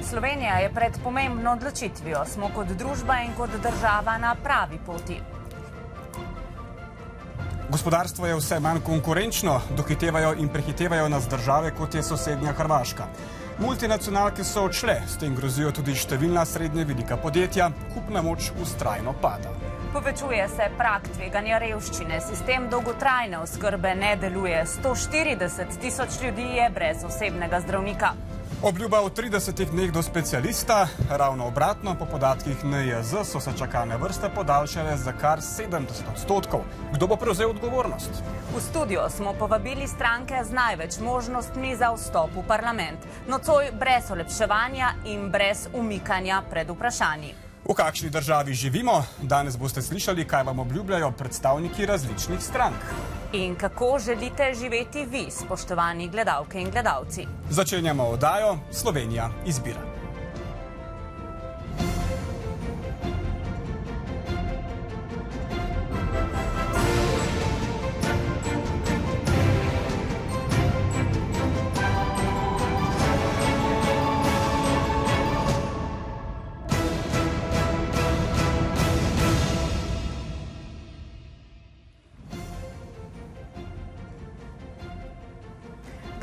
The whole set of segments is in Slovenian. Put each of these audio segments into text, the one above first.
Slovenija je pred pomembno odločitvijo. Smo kot družba in kot država na pravi poti. Gospodarstvo je vse manj konkurenčno, dohitevajo in prehitevajo nas države, kot je sosednja Hrvaška. Multinacionalke so odšle, s tem grozijo tudi številna srednje velika podjetja, kupna moč vztrajno pada. Povečuje se prag tveganja revščine, sistem dolgotrajne oskrbe ne deluje, 140 tisoč ljudi je brez osebnega zdravnika. Obljuba v 30 dneh do specialista, ravno obratno, po podatkih NIJZ so se čakalne vrste podaljšale za kar 70%. Kdo bo prevzel odgovornost? V studio smo povabili stranke z največ možnostmi za vstop v parlament. Nocoj brez olepševanja in brez umikanja pred vprašanji. V kakšni državi živimo? Danes boste slišali, kaj vam obljubljajo predstavniki različnih strank. In kako želite živeti vi, spoštovani gledalke in gledalci? Začenjamo oddajo Slovenija izbira.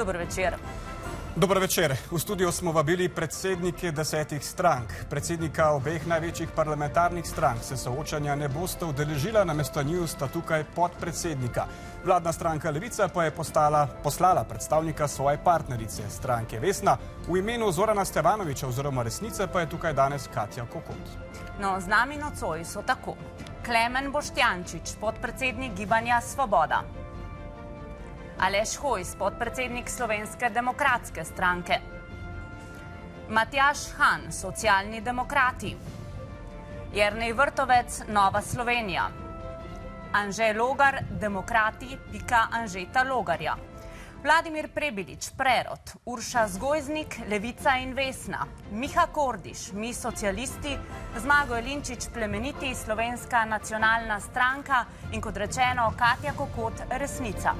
Dober večer. Dober večer. V studio smo vabili predsednike 10 strank. Predsednika obeh največjih parlamentarnih strank se soočanja ne boste udeležila, namesto njiju sta tukaj podpredsednika. Vladna stranka Levica pa je poslala predstavnika svoje partnerice, stranke Vesna. V imenu Zorana Stevanovića oziroma Resnice pa je tukaj danes Katja Kokot. No, z nami nocoj so tako: Klemen Boštjančič, podpredsednik Gibanja Svoboda; Aleš Hojs, podpredsednik Slovenske demokratske stranke; Matjaž Han, Socialni demokrati; Jernej Vrtovec, Nova Slovenija; Anže Logar, Demokrati = Anžeta Logarja; Vladimir Prebilič, Prerod; Urša Zgojznik, Levica in Vesna; Miha Kordiš, Mi socialisti; Zmago Jelinčič, Plemeniti, Slovenska nacionalna stranka; in kot rečeno, Katja Kokot, Resnica.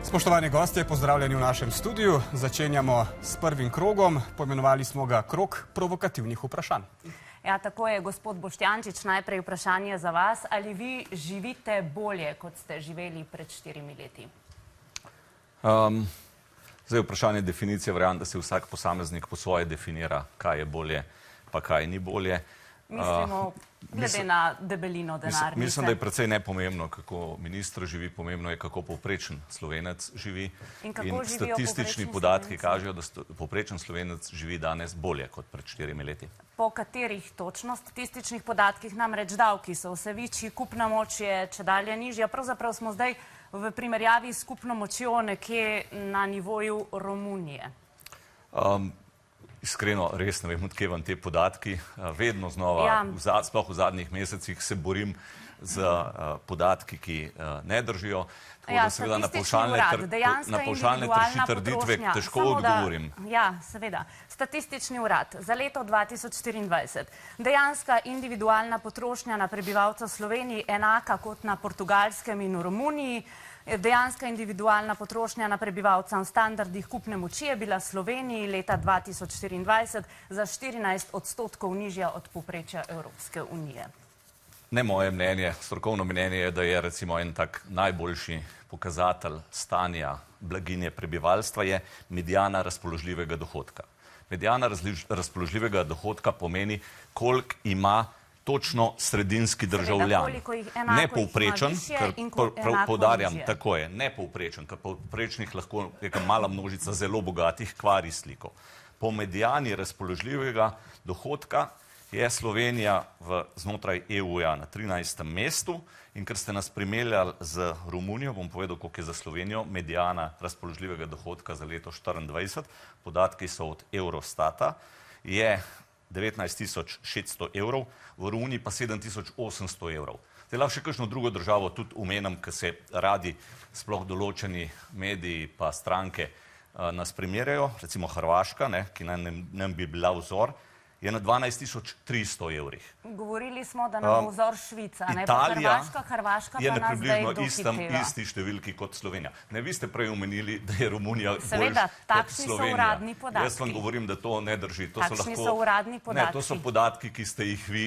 Spoštovani gostje, pozdravljeni v našem studiu. Začenjamo s prvim krogom. Poimenovali smo ga krog provokativnih vprašanj. Ja, tako je, gospod Boštjančič, najprej vprašanje za vas. Ali vi živite bolje, kot ste živeli pred 4 leti? Zdaj vprašanje definicije, verjamem, da se vsak posameznik po svoje definira, kaj je bolje, pa kaj ni bolje. Mislimo, glede na debelino denarnice. Mislim, da je precej nepomembno, kako minister živi, pomembno je, kako povprečen Slovenec živi. In statistični podatki kažejo, da povprečen Slovenec živi danes bolje kot pred 4 leti. Po katerih točno statističnih podatkih? Namreč davki so vse večji, kupna moč je čedalje nižja. Pravzaprav smo zdaj v primerjavi s skupno močjo nekje na nivoju Romunije. Iskreno, res ne vem, odkje vam te podatki. Vedno znova, sploh v zadnjih mesecih, se borim z podatki, ki ne držijo. Tako da seveda na pavšalne trditve težko odgovorim. Ja, seveda. Statistični urad za leto 2024. Dejanska individualna potrošnja na prebivalca Sloveniji enaka kot na Portugalskem in v Romuniji. Dejanska individualna potrošnja na prebivalca v standardih kupne moči je bila Sloveniji leta 2024 za 14% nižja od povprečja Evropske unije. Ne moje mnenje, strokovno mnenje je, da je recimo en tak najboljši pokazatelj stanja blaginje prebivalstva je mediana razpoložljivega dohodka. Mediana razpoložljivega dohodka pomeni, koliko ima točno sredinski državljan. Ne povprečen, ker poudarjam, tako je, ne povprečen, ker povprečnih lahko neka mala množica zelo bogatih kvari sliko. Po medijani razpoložljivega dohodka je Slovenija znotraj EU-ja na 13. mestu in ker ste nas primerjali z Romunijo, bom povedal, koliko je za Slovenijo medijana razpoložljivega dohodka za leto 2024, podatki so od Eurostata, je 19.600 evrov, v Romuniji pa 7.800 evrov. Zdaj lahko še kakšno drugo državo tudi omenim, ker se radi sploh določeni mediji pa stranke nas primerjajo, recimo Hrvaška, ki nam bi bila vzor, je na 12.300 evrih. Govorili smo, da nam bo vzor Švica, ne pa Hrvaška je pa na nas zdaj približno isti številki kot Slovenija. Ne, vi ste prej omenili, da je Romunija bolj kot Slovenija. Seveda, takšni so uradni podatki. Jaz vam govorim, da to ne drži. Takšni so uradni podatki. Ne, to so podatki, ki ste jih vi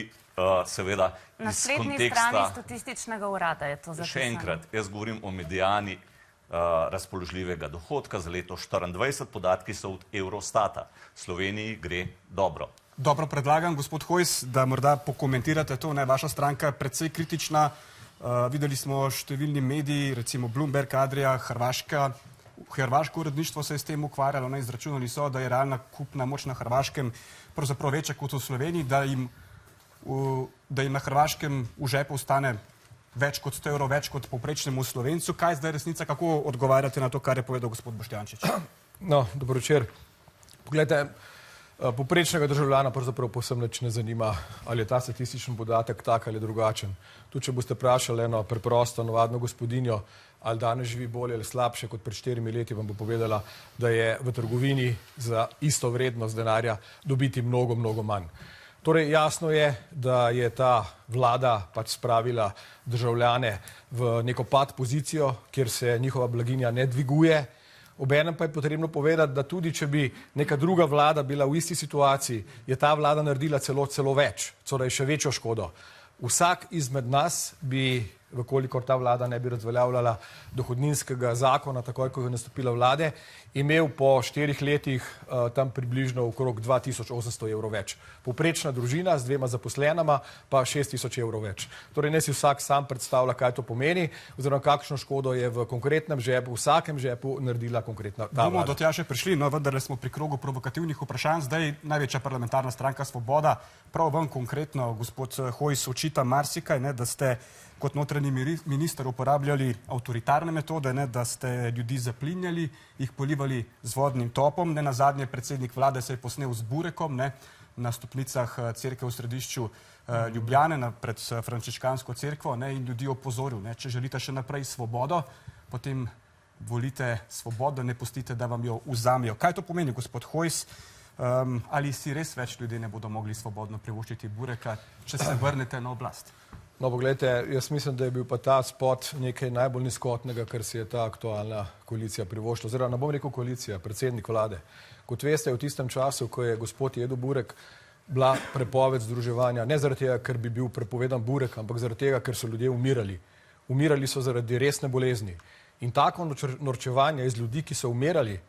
seveda iz konteksta... Na naslednji strani statističnega urada je to zapisano. Še enkrat, jaz govorim o medijani razpoložljivega dohodka za leto 2024, podatki so od Eurostata. Sloveniji gre dobro. Dobro, predlagam, gospod Hojs, da morda pokomentirate to, ne, vaša stranka je precej kritična. Videli smo številni mediji, recimo Bloomberg, Adria, Hrvaško uredništvo se je s tem ukvarjalo, ne, izračunali so, da je realna kupna moč na Hrvaškem pravzaprav večja kot v Sloveniji, da jim na Hrvaškem v žepu ostane več kot 100 evrov, več kot povprečnemu Slovencu. Kaj je zdaj resnica, kako odgovarjate na to, kar je povedal gospod Boštjančič? No, dobro večer. Poglejte, povprečnega državljana pravzaprav povsem nič ne zanima, ali je ta statistični podatek tak ali drugačen. Tu, če boste vprašali eno preprosto, navadno gospodinjo, ali danes živi bolje ali slabše kot pred 4 leti, vam bo povedala, da je v trgovini za isto vrednost denarja dobiti mnogo, mnogo manj. Torej, jasno je, da je ta vlada pač spravila državljane v neko pad pozicijo, kjer se njihova blaginja ne dviguje. Obenem pa je potrebno povedati, da tudi če bi neka druga vlada bila v isti situaciji, je ta vlada naredila celo več, torej še večjo škodo. Vsak izmed nas bi, vkolikor ta vlada ne bi razveljavljala dohodninskega zakona, takoj ko je nastopila vlade, imel po 4 letih tam približno okrog 2800 evrov več. Povprečna družina z 2 zaposlenama pa 6000 evrov več. Torej ne si vsak sam predstavlja, kaj to pomeni, oziroma kakšno škodo je v konkretnem žepu, v vsakem žepu naredila konkretna ta vlada. Bomo do tja še prišli, no vendarle smo pri krogu provokativnih vprašanj. Zdaj največja parlamentarna stranka Svoboda, prav vam konkretno, gospod Hojs, očita marsikaj, ne, da ste kot notranji minister uporabljali avtoritarne metode, ne, da ste ljudi zaplinjali, jih polivali z vodnim topom. Ne nazadnje predsednik vlade se je posnel z burekom, ne, na stopnicah cerkve v središču Ljubljane pred frančiškansko cerkvo, ne, in ljudi opozoril, ne, če želite še naprej svobodo, potem volite svobodo, ne pustite, da vam jo vzamejo. Kaj to pomeni, gospod Hojs? Ali si res več ljudi ne bodo mogli svobodno privoščiti bureka, če se vrnete na oblast? No, pogledajte, jaz mislim, da je bil pa ta spot nekaj najbolj nizkotnega, kar si je ta aktualna koalicija privoščila. Oziroma, ne bom rekel koalicija, predsednik vlade. Kot veste, v tistem času, ko je gospod jedel burek, bila prepoved združevanja, ne zaradi tega, ker bi bil prepovedan burek, ampak zaradi tega, ker so ljudje umirali. Umirali so zaradi resne bolezni. In tako norčevanje iz ljudi, ki so umirali,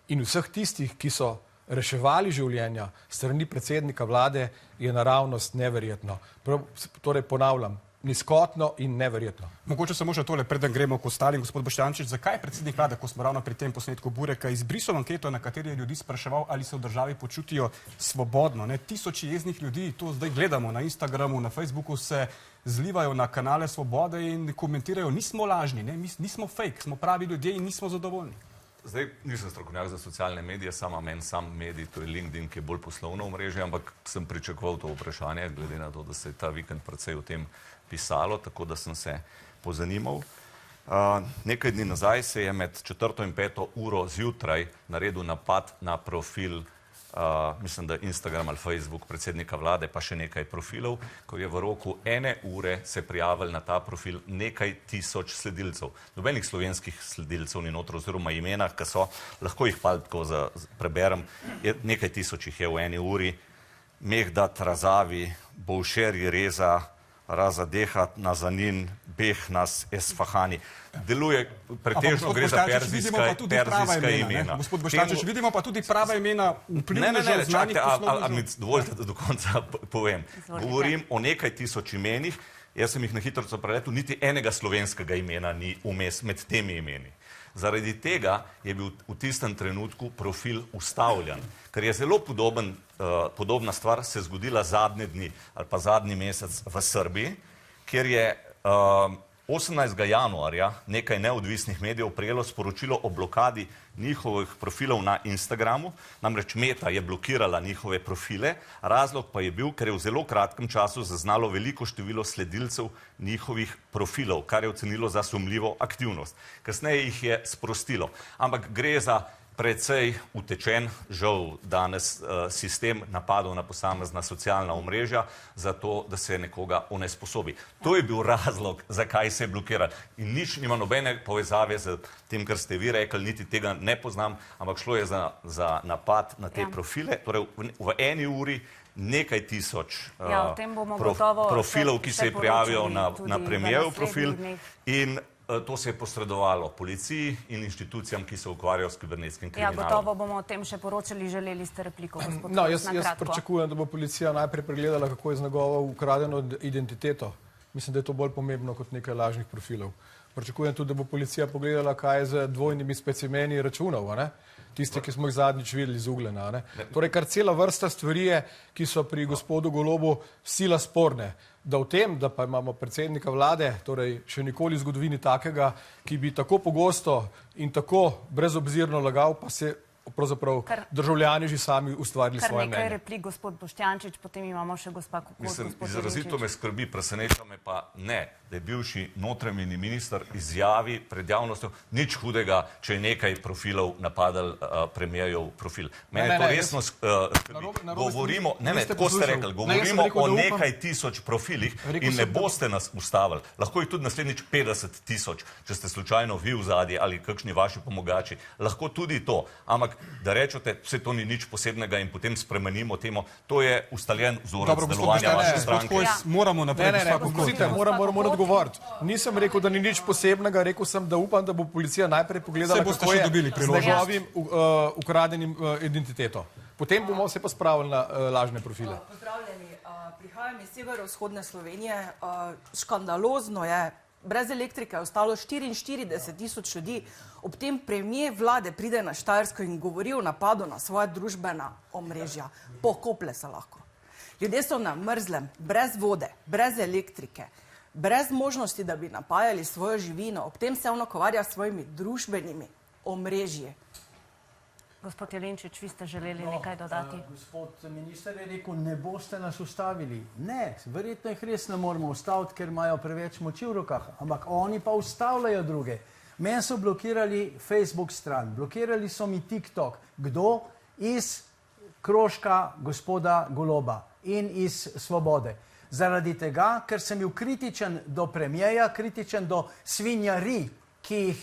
in vseh tistih, ki so reševali življenja strani predsednika vlade, je naravnost neverjetno. Torej ponavljam, nizkotno in neverjetno. Mogoče samo še tole, preden gremo k ostalim, gospod Boštjančič, zakaj je predsednik vlade, ko smo ravno pri tem posnetku bureka, izbrisal anketo, na kateri je ljudi spraševal, ali se v državi počutijo svobodno. Ne? Tisoči jeznih ljudi, to zdaj gledamo na Instagramu, na Facebooku, se zlivajo na kanale Svobode in komentirajo, nismo lažni, ne? Nismo fake, smo pravi ljudje in nismo zadovoljni. Zdaj, nisem strokovnjak za socialne medije, sam medij, to je LinkedIn, ki je bolj poslovno omrežje, ampak sem pričakoval to vprašanje, glede na to, da se je ta vikend precej o tem pisalo, tako da sem se pozanimal. Nekaj dni nazaj se je med 4. in 5. uro zjutraj naredil napad na profil, mislim, da Instagram ali Facebook predsednika vlade, pa še nekaj profilov, ko je v roku 1 ure se prijavili na ta profil nekaj tisoč sledilcev. Nobenih slovenskih sledilcev ni notro, oziroma imena, ki so, lahko jih pa tako preberem, nekaj tisoč jih je v 1 uri. Mehdat Razavi, Bovšeri Reza, Razadehat Nazanin, Behnas Esfahani. Deluje, pretežno gre za perzijska imena. Gospod Boštjančič, vidimo pa tudi prava imena vplivnežev znanih poslovnežev. Mi dovolite, da do konca povem. Govorim o nekaj tisoč imenih, jaz sem jih na hitro preletel, niti enega slovenskega imena ni vmes med temi imeni. Zaradi tega je bil v tistem trenutku profil ustavljen, ker je zelo podobna stvar se zgodila zadnje dni ali pa zadnji mesec v Srbiji, kjer je 18. januarja nekaj neodvisnih medijev prejelo sporočilo o blokadi njihovih profilov na Instagramu, namreč Meta je blokirala njihove profile, razlog pa je bil, ker je v zelo kratkem času zaznalo veliko število sledilcev njihovih profilov, kar je ocenilo za sumljivo aktivnost. Kasneje jih je sprostilo. Ampak gre za precej utečen, žal danes sistem napadov na posamezna socialna omrežja, zato da se nekoga onesposobi. To je bil razlog, zakaj se je blokiral. In nič nima nobene povezave z tem, kar ste vi rekli, niti tega ne poznam, ampak šlo je za napad na te profile. Torej v eni uri nekaj tisoč profilov, ki se prijavijo na premijerov profil in to se je posredovalo policiji in inštitucijam, ki se ukvarjajo s kibernetskim kriminalom. Ja, gotovo bomo o tem še poročali. Želeli ste repliko, gospod Torres, No, na jaz kratko. pričakujem, da bo policija najprej pregledala, kako je z njegovo ukradeno identiteto. Mislim, da je to bolj pomembno kot nekaj lažnih profilov. Pričakujem tudi, da bo policija pogledala, kaj je z dvojnimi specimeni računov, a ne? Tiste, ki smo jih zadnjič videli iz Uglena, a ne? Torej, kar cela vrsta stvari je, ki so pri gospodu Golobu sila sporne. Da v tem, da pa imamo predsednika vlade, torej še nikoli v zgodovini takega, ki bi tako pogosto in tako brezobzirno lagal, pa se pravzaprav državljani že sami ustvarili svoje mnenje. Kar nekaj replik, gospod Boštjančič, potem imamo še gospa Kokot, gospod Jelinčič. Izrazito me skrbi, preseneča me pa ne, da je bivši notranji minister izjavi pred javnostjo nič hudega, če je nekaj profilov napadal premijerjev profil. Mene to resno skrbi. Govorimo, tako ste rekli, govorimo o nekaj tisoč profilih in ne boste nas ustavili. Lahko jih tudi naslednjič 50 tisoč, če ste slučajno vi v zadnji ali kakšni vaši pomogači. Lahko tudi to, ampak da rečete, vse to ni nič posebnega in potem spremenimo temo, to je ustaljen vzorec delovanja vaše stranke. Moramo naprej. Moram odgovoriti. Nisem rekel, da ni nič posebnega, rekel sem, da upam, da bo policija najprej pogledala, kako je z njegovim ukradenim identiteto. Potem bomo se pa spravili na lažne profile. Pozdravljeni. Prihajam iz severovzhodne Slovenije. Škandalozno je, brez elektrike je ostalo 44 tisoč ljudi. Ob tem premijer vlade pride na Štajersko in govori o napadu na svoja družbena omrežja. Pokople se lahko. Ljudje so na mrzlem, brez vode, brez elektrike, brez možnosti, da bi napajali svojo živino. Ob tem se on ukvarja s svojimi družbenimi omrežji. Gospod Jelinčič, vi ste želeli nekaj dodati? Gospod minister je rekel, ne boste nas ustavili. Ne, verjetno jih res ne moramo ustaviti, ker imajo preveč moči v rokah, ampak oni pa ustavljajo druge. Meni so blokirali Facebook stran, blokirali so mi TikTok. Kdo? Iz krožka gospoda Goloba in iz Svobode. Zaradi tega, ker sem bil kritičen do premijeja, kritičen do svinjarij, ki jih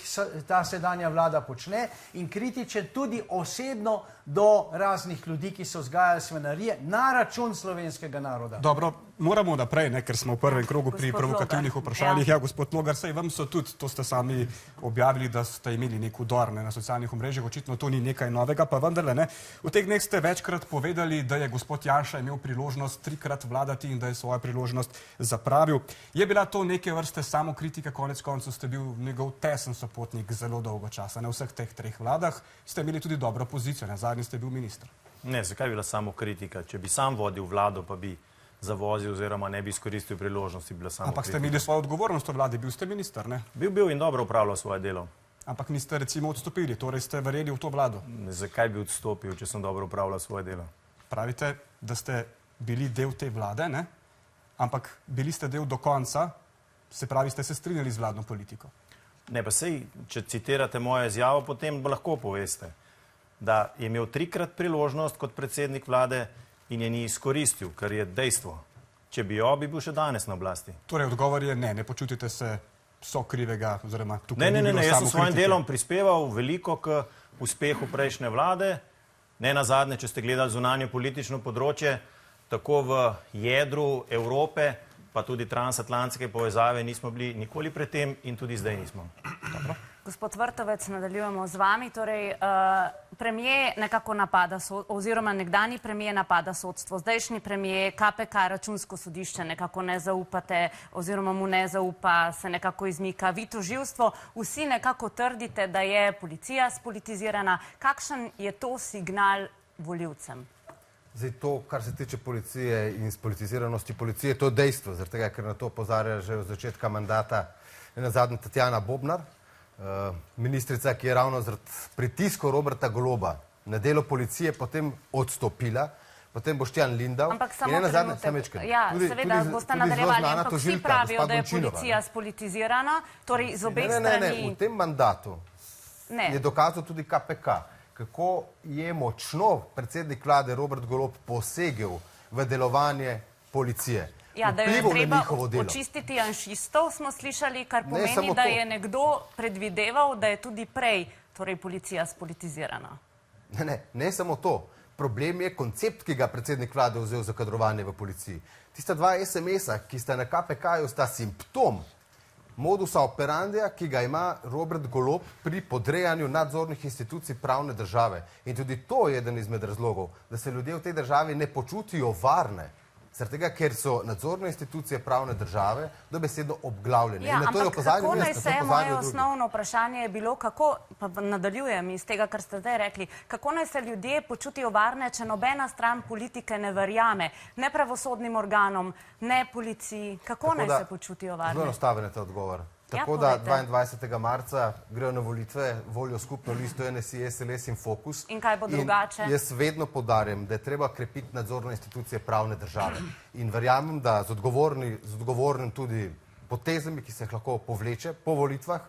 ta sedanja vlada počne, in kritičen tudi osebno do raznih ljudi, ki so vzgajali svinjarije na račun slovenskega naroda. Dobro, moramo naprej, ker smo v prvem krogu pri provokativnih vprašanjih. Ja, gospod Logar, saj vam so tudi, to ste sami objavili, da ste imeli nek udor na socialnih omrežjih, očitno to ni nekaj novega, pa vendarle ne. V teh dneh ste večkrat povedali, da je gospod Janša imel priložnost 3-krat vladati in da je svojo priložnost zapravil. Je bila to neke vrste samokritika, konec koncev ste bil njegov tesen sopotnik zelo dolgo časa. Na vseh teh 3 vladah ste imeli tudi dobro pozicijo, na zadnji ste bil minister. Ne, zakaj bi bila samokritika? Če bi sam vodil vlado, pa bi zavozil oziroma ne bi izkoristil priložnosti, bila samokritika. Ampak ste imeli svojo odgovornost v vladi, bil ste minister, ne? Bil in dobro upravljal svoje delo. Ampak niste recimo odstopili, torej ste verjeli v to vlado. Zakaj bi odstopil, če sem dobro upravljal svoje delo? Pravite, da ste bili del te vlade, ne? Ampak bili ste del do konca, se pravi, ste se strinjali z vladno politiko. Ne, pa sej, če citirate mojo izjavo, potem lahko poveste, da je imel 3-krat priložnost kot predsednik vlade in je ni izkoristil, kar je dejstvo. Če bi jo, bi bil še danes na oblasti. Torej, odgovor je ne počutite se sokrivega, oziroma tukaj Ne, jaz sem svojim delom prispeval veliko k uspehu prejšnje vlade. Ne nazadnje, če ste gledali zunanje politično področje, tako v jedru Evrope, pa tudi transatlantske povezave nismo bili nikoli pred tem in tudi zdaj nismo. Dobro. Gospod Vrtovec, nadaljujemo z vami. Torej, premijer nekako napada, oziroma nekdanji premijer napada sodstvo, zdajšnji premijer, KPK, Računsko sodišče nekako ne zaupate, oziroma mu ne zaupa, se nekako izmika. Vi tožilstvo, vsi nekako trdite, da je policija spolitizirana. Kakšen je to signal volivcem? Zdaj to, kar se tiče policije in spolitiziranosti policije, to je dejstvo, zaradi tega, ker na to opozarja že od začetka mandata nazadnje Tatjana Bobnar, ministrica, ki je ravno zaradi pritiskov Roberta Goloba na delo policije potem odstopila, potem Boštjan Lindav. Ampak samo trenutek. Ja, seveda, boste nadaljevali, ampak vsi pravijo, da je policija spolitizirana, torej z obeh strani. Ne, v tem mandatu je dokazal tudi KPK. kako je močno predsednik vlade Robert Golob posegel v delovanje policije. Ja, da je treba delo. očistiti janšistov, smo slišali, kar pomeni, da je nekdo predvideval, da je tudi prej torej policija spolitizirana. Ne samo to. Problem je koncept, ki ga predsednik vlade vzel za kadrovanje v policiji. Tista 2 SMS-a, ki sta na KPK-ju, sta simptom modusa operandija, ki ga ima Robert Golob pri podrejanju nadzornih institucij pravne države. In tudi to je eden izmed razlogov, da se ljudje v tej državi ne počutijo varne. Zaradi tega, ker so nadzorne institucije pravne države dobesedno obglavljene. Ja, ampak kako naj se, moje osnovno vprašanje je bilo, kako, pa nadaljujem iz tega, kar ste zdaj rekli, kako naj se ljudje počutijo varne, če nobena stran politike ne verjame, ne pravosodnim organom, ne policiji, kako naj se počutijo varne? Zelo enostaven je ta odgovor. Tako da 22. marca grejo na volitve, volijo skupno listo NSI, SLS in Fokus. In kaj bo drugače? Jaz vedno poudarjam, da je treba krepiti nadzorne institucije pravne države. In verjamem, da z odgovornim tudi potezami, ki se jih lahko povleče po volitvah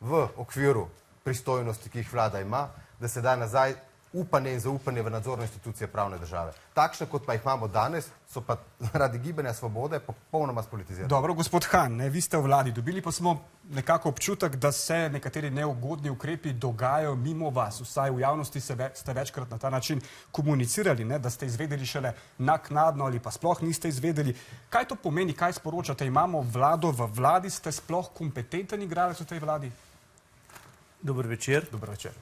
v okviru pristojnosti, ki jih vlada ima, da se da nazaj upanje in zaupanje v nadzorne institucije pravne države. Takšne, kot pa jih imamo danes, so pa zaradi Gibanja Svobode popolnoma spolitizirane. Dobro, gospod Han, vi ste v vladi. Dobili pa smo nekako občutek, da se nekateri neugodni ukrepi dogajajo mimo vas. Vsaj v javnosti ste večkrat na ta način komunicirali, da ste izvedeli šele naknadno ali pa sploh niste izvedeli. Kaj to pomeni, kaj sporočate? Imamo vlado v vladi, ste sploh kompetenten igralec v tej vladi? Dober večer. Dober večer.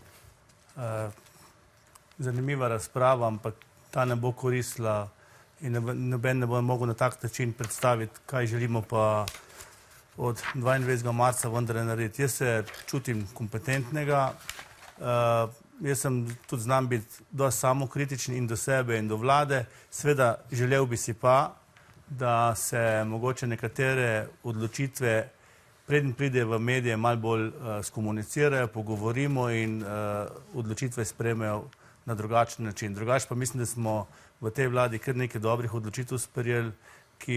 Zanimiva razprava, ampak ta ne bo koristila in noben ne bo mogel na tak način predstaviti, kaj želimo pa od 22. marca vendar narediti. Jaz se čutim kompetentnega, jaz sem tudi znam biti dosti samokritičen in do sebe in do vlade. Sveda želel bi si pa, da se mogoče nekatere odločitve, preden pride v medije, malo bolj skomunicirajo, pogovorimo in odločitve sprejmejo na drugačen način. Drugače pa mislim, da smo v tej vladi kar nekaj dobrih odločitev sprejeli,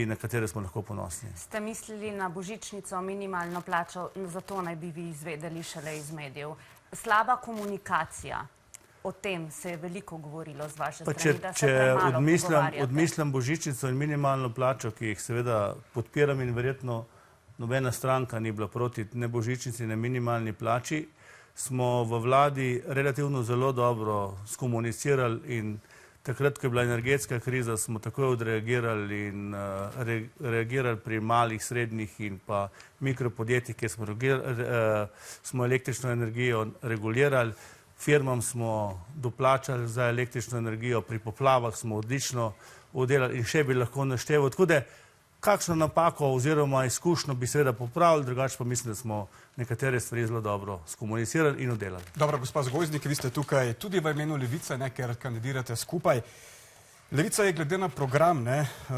na katere smo lahko ponosni. Ste mislili na božičnico, minimalno plačo, zato naj bi vi izvedeli šele iz medijev. Slaba komunikacija, o tem se je veliko govorilo z vaše strani, da se premalo pogovarjate. Če odmislim božičnico in minimalno plačo, ki jih seveda podpiram in verjetno nobena stranka ni bila proti ne božičnici, ne minimalni plači, smo v vladi relativno zelo dobro skomunicirali in takrat, ko je bila energetska kriza, smo takoj odreagirali in reagirali pri malih, srednjih in pa mikropodjetjih, kjer smo električno energijo regulirali. Firmam smo doplačali za električno energijo, pri poplavah smo odlično oddelali in še bi lahko našteval. Tako da kakšno napako oziroma izkušnjo bi seveda popravili, drugače pa mislim, da smo nekatere stvari zelo dobro skomunicirali in oddelali. Dobro, gospod Zgojznik, vi ste tukaj tudi v imenu Levice, ker kandidirate skupaj. Levica je glede na program,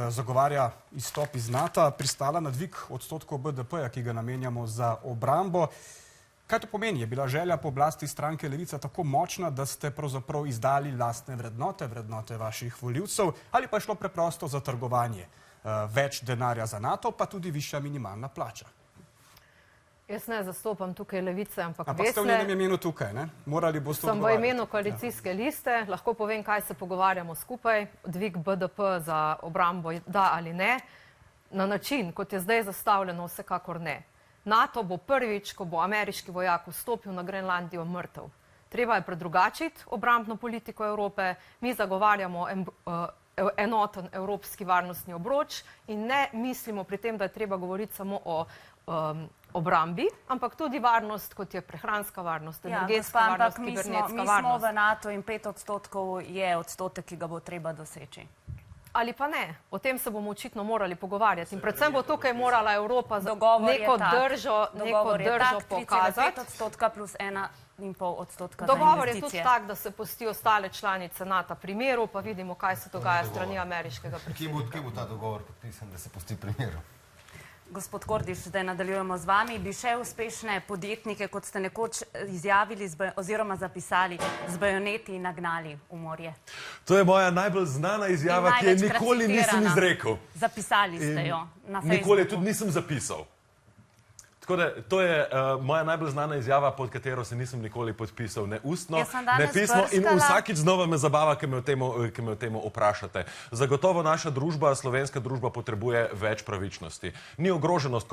zagovarja izstop iz NATO, pristala na dvig odstotkov BDP-ja, ki ga namenjamo za obrambo. Kaj to pomeni? Je bila želja po oblasti stranke Levica tako močna, da ste pravzaprav izdali lastne vrednote vaših volivcev, ali pa je šlo preprosto za trgovanje? Več denarja za NATO, pa tudi višja minimalna plača. Jaz ne zastopam tukaj Levice, ampak Vesne. Ste v njenem imenu tukaj, ne? Morali boste odgovarjati. Sem v imenu koalicijske liste, lahko povem, kaj se pogovarjamo skupaj, dvig BDP za obrambo, da ali ne. Na način, kot je zdaj zastavljeno, vsekakor ne. NATO bo prvič, ko bo ameriški vojak vstopil na Grenlandijo, mrtev. Treba je predrugačiti obrambno politiko Evrope, mi zagovarjamo enoten evropski varnostni obroč in ne mislimo pri tem, da je treba govoriti samo o obrambi, ampak tudi varnost, kot je prehranska varnost, energetska varnost, kibernetska varnost. Mi smo v NATO in 5% je odstotek, ki ga bo treba doseči. Ali pa ne. O tem se bomo očitno morali pogovarjati. In predvsem bo tukaj morala Evropa neko držo pokazati. 3,5% plus 1,5% Dogovor je tudi tak, da se pustijo ostale članice NATO pri miru, pa vidimo, kaj se dogaja strani ameriškega predsednika. Kje bo ta dogovor podpisan, da se pusti pri miru? Gospod Kordiš, zdaj nadaljujemo z vami. Bi še uspešne podjetnike, kot ste nekoč izjavili oziroma zapisali, z bajoneti nagnali v morje? To je moja najbolj znana izjava, ki je nikoli nisem izrekel. Zapisali ste jo na Facebooku. Nikoli tudi nisem zapisal. Tako da to je moja najbolj znana izjava, pod katero se nisem nikoli podpisal, ne ustno, ne pismo in vsakič znova me zabava, ki me o tem vprašate. Zagotovo naša družba, slovenska družba potrebuje več pravičnosti. Ni ogroženost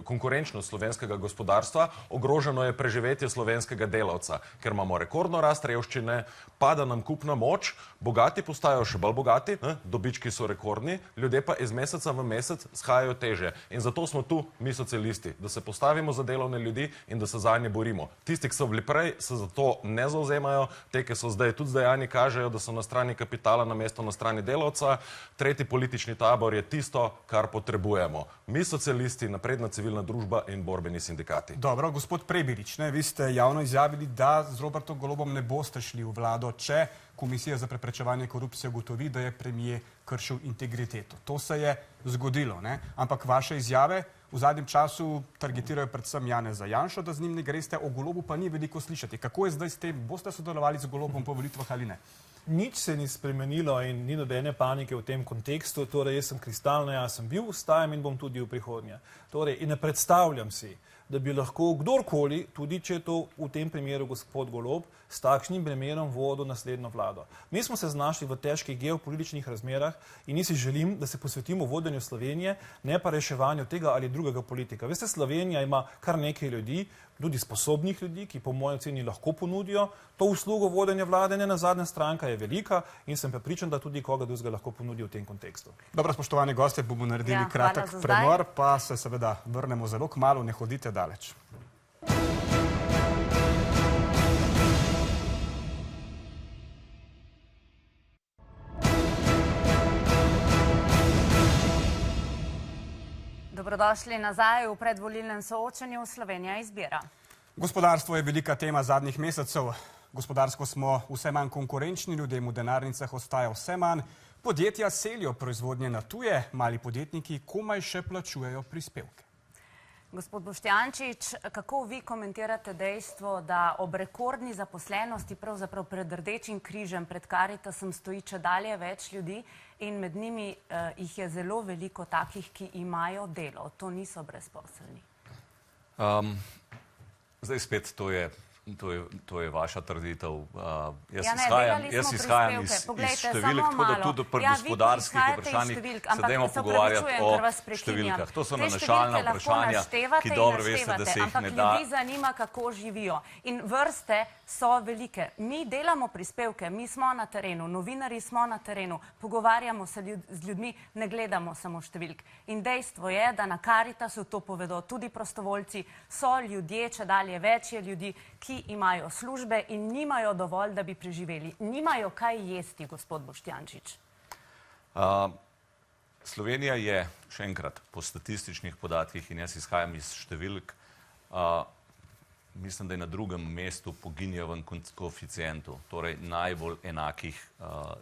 konkurenčnost slovenskega gospodarstva, ogroženo je preživetje slovenskega delavca, ker imamo rekordno rast revščine, pada nam kupna moč, bogati postajajo še bolj bogati, dobički so rekordni, ljudje pa iz meseca v mesec shajajo teže. In zato smo tu mi socialisti, da se postavimo za delovne ljudi in da se zanje borimo. Tisti, ki so bili prej, se za to ne zauzemajo, te, ki so zdaj, tudi zdajani kažejo, da so na strani kapitala namesto na strani delavca. Tretji politični tabor je tisto, kar potrebujemo. Mi socialisti, napredna civilna družba in borbeni sindikati. Dobro, gospod Prebirič, vi ste javno izjavili, da z Robertom Golobom ne boste šli v vlado, če Komisija za preprečevanje korupcije ugotovi, da je premier kršil integriteto. To se je zgodilo, ampak vaše izjave v zadnjem času targetirajo predvsem Janeza Janšo, da z njim ne greste, o Golobu pa ni veliko slišati. Kako je zdaj s tem? Boste sodelovali z Golobom po volitvah ali ne? Nič se ni spremenilo in ni nobene panike v tem kontekstu. Torej, jaz sem kristalno jasen bil, ostajam in bom tudi v prihodnje. Torej, in ne predstavljam si, da bi lahko kdorkoli, tudi če je to v tem primeru gospod Golob, s takšnim bremenom vodil naslednjo vlado. Mi smo se znašli v težkih geopolitičnih razmerah in si želim, da se posvetimo vodenju Slovenije, ne pa reševanju tega ali drugega politika. Veste, Slovenija ima kar nekaj ljudi, tudi sposobnih ljudi, ki po mojem oceni lahko ponudijo to uslugo vodenja vlade, ne nazadnje stranka je velika in sem prepričan, da tudi koga drugega lahko ponudi v tem kontekstu. Dobro, spoštovani gostje, bomo naredili kratek premor, pa se seveda vrnemo zelo kmalu, ne hodite daleč. Dobrodošli nazaj v predvolilnem soočanju. Slovenija izbira. Gospodarstvo je velika tema zadnjih mesecev. Gospodarsko smo vse manj konkurenčni, ljudem v denarnicah ostaja vse manj, podjetja selijo proizvodnje na tuje, mali podjetniki komaj še plačujejo prispevke. Gospod Boštjančič, kako vi komentirate dejstvo, da ob rekordni zaposlenosti pravzaprav pred Rdečim križem, pred Karitasom stoji čedalje več ljudi in med njimi jih je zelo veliko takih, ki imajo delo, to niso brezposelni? Zdaj spet to je vaša trditev. Jaz izhajam iz številk, tako da tudi pri gospodarskih vprašanjih se dajmo pogovarjati o številkah. To so nanašalna vprašanja, ki dobro veste, da se jih ne da. Ampak ljudi zanima, kako živijo. In vrste so velike. Mi delamo prispevke, mi smo na terenu, novinarji smo na terenu, pogovarjamo se z ljudmi, ne gledamo samo številk. In dejstvo je, da na Karitasu, to povedo tudi prostovoljci, so ljudje, čedalje več je ljudi, ki imajo službe in nimajo dovolj, da bi preživeli. Nimajo kaj jesti, gospod Boštjančič. Slovenija je, še enkrat, po statističnih podatkih, in jaz izhajam iz številk, mislim, da je na drugem mestu po Ginievem koeficientu, torej najbolj enakih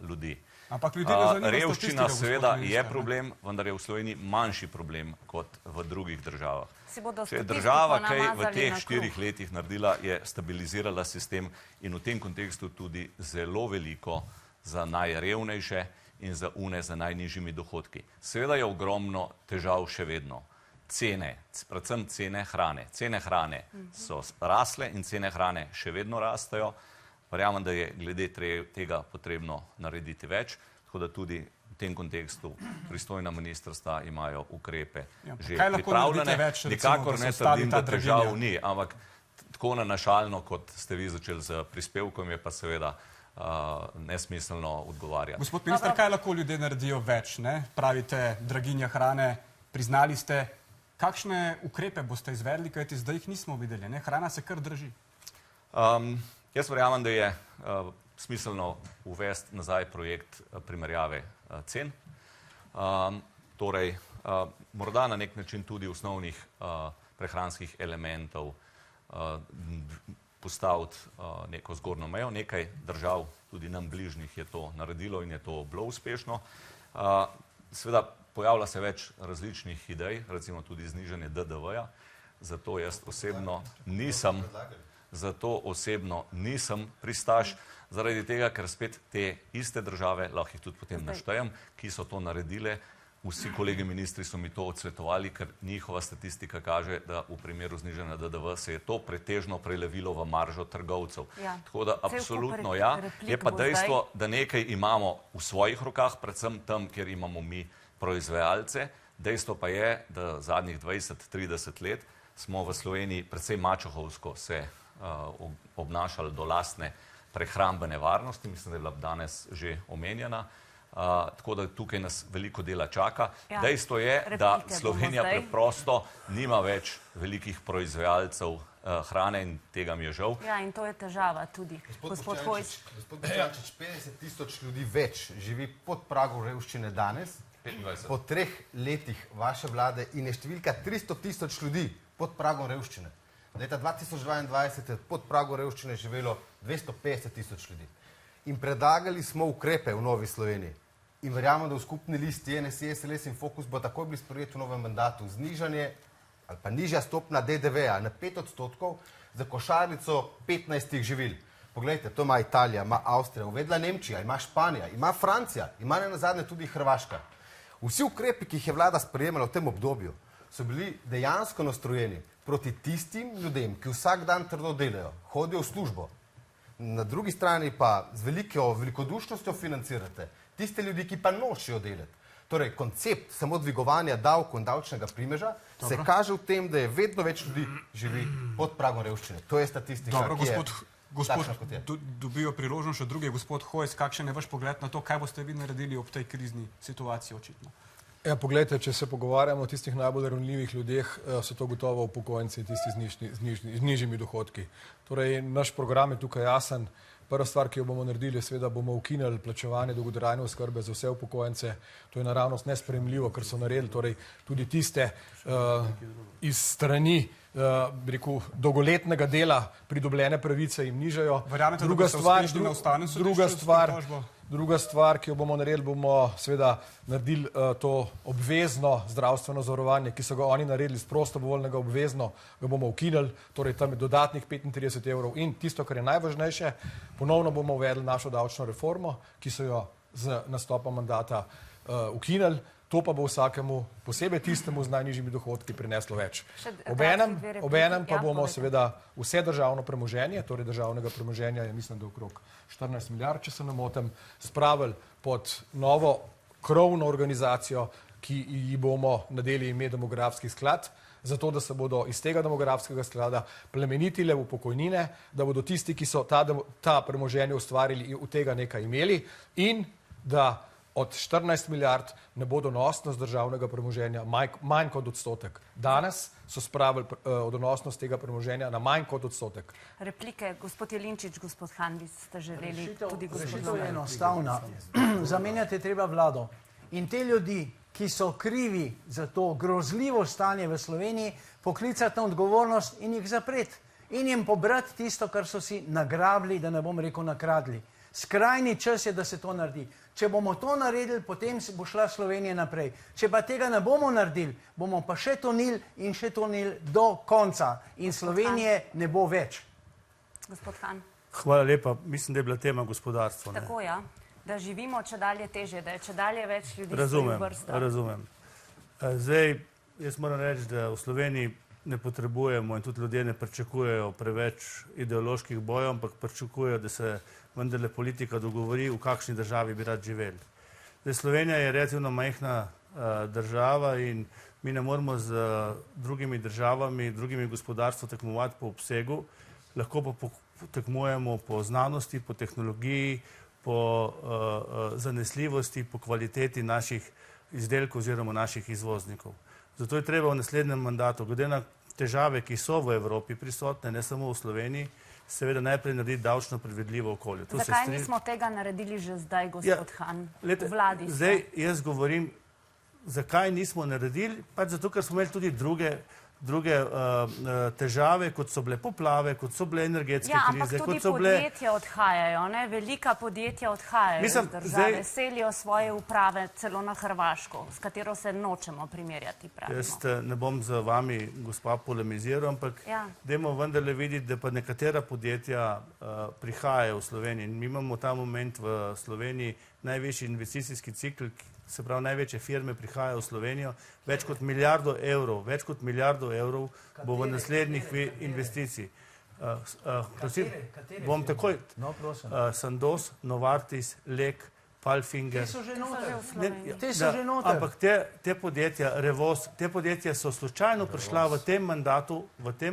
ljudi. Revščina seveda je problem, vendar je v Sloveniji manjši problem kot v drugih državah. Če je država kaj v teh 4 letih naredila, je stabilizirala sistem in v tem kontekstu tudi zelo veliko za najrevnejše in za une z najnižjimi dohodki. Seveda je ogromno težav še vedno. Cene, predvsem cene hrane. Cene hrane so rasle in cene hrane še vedno rastejo. Verjamem, da je glede tega potrebno narediti več, tako da tudi v tem kontekstu pristojna ministrstva imajo ukrepe že pripravljene. Nikakor ne trdim, da težav ni, ampak tako nanašalno, kot ste vi začeli z prispevkom, je pa seveda nesmiselno odgovarjati. Gospod minister, kaj lahko ljudje naredijo več? Pravite, draginja hrane, priznali ste. Kakšne ukrepe boste izvedli, kajti zdaj jih nismo videli? Hrana se kar drži. Jaz verjamem, da je smiselno uvesti nazaj projekt primerjave cen. Torej, morda na nek način tudi osnovnih prehranskih elementov postaviti neko zgornjo mejo. Nekaj držav, tudi nam bližnjih, je to naredilo in je to bilo uspešno. Seveda pojavlja se več različnih idej, recimo tudi znižanje DDV-ja, zato jaz osebno nisem pristaš, zaradi tega, ker spet te iste države, lahko jih tudi potem naštejem, ki so to naredile, Vsi kolegi ministri so mi to odsvetovali, ker njihova statistika kaže, da v primeru znižanja DDV se je to pretežno prelevilo v maržo trgovcev. Tako da absolutno ja, je pa dejstvo, da nekaj imamo v svojih rokah, predvsem tam, kjer imamo mi proizvajalce. Dejstvo pa je, da zadnjih 20-30 let smo v Sloveniji predvsej mačohovsko se obnašali do lastne prehrambene varnosti, mislim, da je bila danes že omenjena. Tako da tukaj nas veliko dela čaka. Dejstvo je, da Slovenija preprosto nima več velikih proizvajalcev hrane in tega mi je žal. Ja, in to je težava tudi. Gospod Hojs. Gospod Boštjančič, 50.000 ljudi več živi pod pragom revščine danes, po 3 letih vaše vlade in je številka 300.000 ljudi pod pragom revščine. Leta 2022 je pod pragom revščine živelo 250.000 ljudi. In predlagali smo ukrepe v Novi Sloveniji. In verjamem, da v skupni listi NSI, SLS in Fokus bo takoj bili sprejeti v novem mandatu znižanje ali pa nižja stopna DDV-ja na 5% za košarico 15 živil. Poglejte, to ima Italija, ima Avstrija, uvedla Nemčija, ima Španija, ima Francija, ima nenazadnje tudi Hrvaška. Vsi ukrepi, ki jih je vlada sprejemala v tem obdobju, so bili dejansko nastrojeni proti tistim ljudem, ki vsak dan trdo delajo, hodijo v službo. Na drugi strani pa z velikodušnostjo financirate tiste ljudi, ki pa nočijo delati. Torej, koncept samo dvigovanja davkov in davčnega primeža se kaže v tem, da je vedno več ljudi živi pod pragom revščine. To je statistika, ki je takšna, kot je. Dobijo priložnost še drugi. Gospod Hojs, kakšen je vaš pogled na to, kaj boste vi naredili ob tej krizni situaciji očitno? Ja, poglejte, če se pogovarjamo o tistih najbolj ranljivih ljudeh, so to gotovo upokojenci, tisti z nižjimi dohodki. Torej, naš program je tukaj jasen. Prva stvar, ki jo bomo naredili, je seveda bomo ukinili plačevanje dolgotrajne oskrbe za vse upokojence. To je naravnost nesprejemljivo, ker so naredili torej tudi tiste iz strani dolgoletnega dela pridobljene pravice jim nižajo. Verjamete, da boste uspešni na Ustavnem sodišču? Druga stvar, ki jo bomo naredili, bomo seveda naredili to obvezno zdravstveno zavarovanje, ki so ga oni naredili z prostovoljnega obvezno, ga bomo ukinili, torej tam je dodatnih 35 evrov in tisto, kar je najvažnejše, ponovno bomo uvedli našo davčno reformo, ki so jo z nastopom mandata ukinili. To pa bo vsakemu, posebej tistemu z najnižjimi dohodki, prineslo več. Obenem pa bomo seveda vse državno premoženje, torej državnega premoženja je mislim, da okrog 14 milijard, če se ne motim, spravili pod novo krovno organizacijo, ki ji bomo nadeli ime demografski sklad, zato da se bodo iz tega demografskega sklada plemenitile v pokojnine, da bodo tisti, ki so ta premoženje ustvarili, v tega nekaj imeli in da od 14 milijard ne bo donosnost državnega premoženja manj kot odstotek. Danes so spravili donosnost tega premoženja na manj kot odstotek. Replike, gospod Jelinčič, gospod Han, vi ste želeli tudi gospod Logar. Rešitev je enostavna. Zamenjati je treba vlado. In te ljudi, ki so krivi za to grozljivo stanje v Sloveniji, poklicati na odgovornost in jih zapreti. In jim pobrati tisto, kar so si nagrabili, da ne bom rekel nakradli. Skrajni čas je, da se to naredi. Če bomo to naredili, potem bo šla Slovenija naprej. Če pa tega ne bomo naredili, bomo pa še tonili in še tonili do konca. In Slovenije ne bo več. Gospod Han. Hvala lepa. Mislim, da je bila tema gospodarstvo. Tako, ja. Da živimo če dalje teže, da je če dalje več ljudi v vrstah. Razumem. Zdaj, jaz moram reči, da v Sloveniji ne potrebujemo in tudi ljudje ne pričakujejo preveč ideoloških bojev, ampak pričakujejo, da se vendarle politika dogovori, v kakšni državi bi rad živeli. Zdaj, Slovenija je relativno majhna država in mi ne moramo z drugimi državami, drugimi gospodarstvom tekmovati po obsegu, lahko pa tekmujemo po znanosti, po tehnologiji, po zanesljivosti, po kvaliteti naših izdelkov oziroma naših izvoznikov. Zato je treba v naslednjem mandatu, glede na težave, ki so v Evropi prisotne, ne samo v Sloveniji, seveda najprej narediti davčno predvidljivo okolje. Zakaj nismo tega naredili že zdaj, gospod Han, v vladi? Zdaj jaz govorim, zakaj nismo naredili, pač zato, ker smo imeli tudi druge težave, kot so bile poplave, kot so bile energetske krize. Ja, ampak tudi podjetja odhajajo, ne? Velika podjetja odhajajo iz države, selijo svoje uprave celo na Hrvaško, s katero se nočemo primerjati, pravimo. Jaz ne bom z vami, gospa, polemiziral, ampak dajmo vendarle videti, da pa nekatera podjetja prihajajo v Sloveniji. Mi imamo ta moment v Sloveniji največji investicijski cikl, se pravi največje firme prihajajo v Slovenijo, več kot milijardo evrov bo v naslednjih investicij. Bom takoj. Sandoz, Novartis, Lek, Palfinger. Te so že noter. Ampak te podjetja, Revoz, te podjetja so slučajno prišla v tem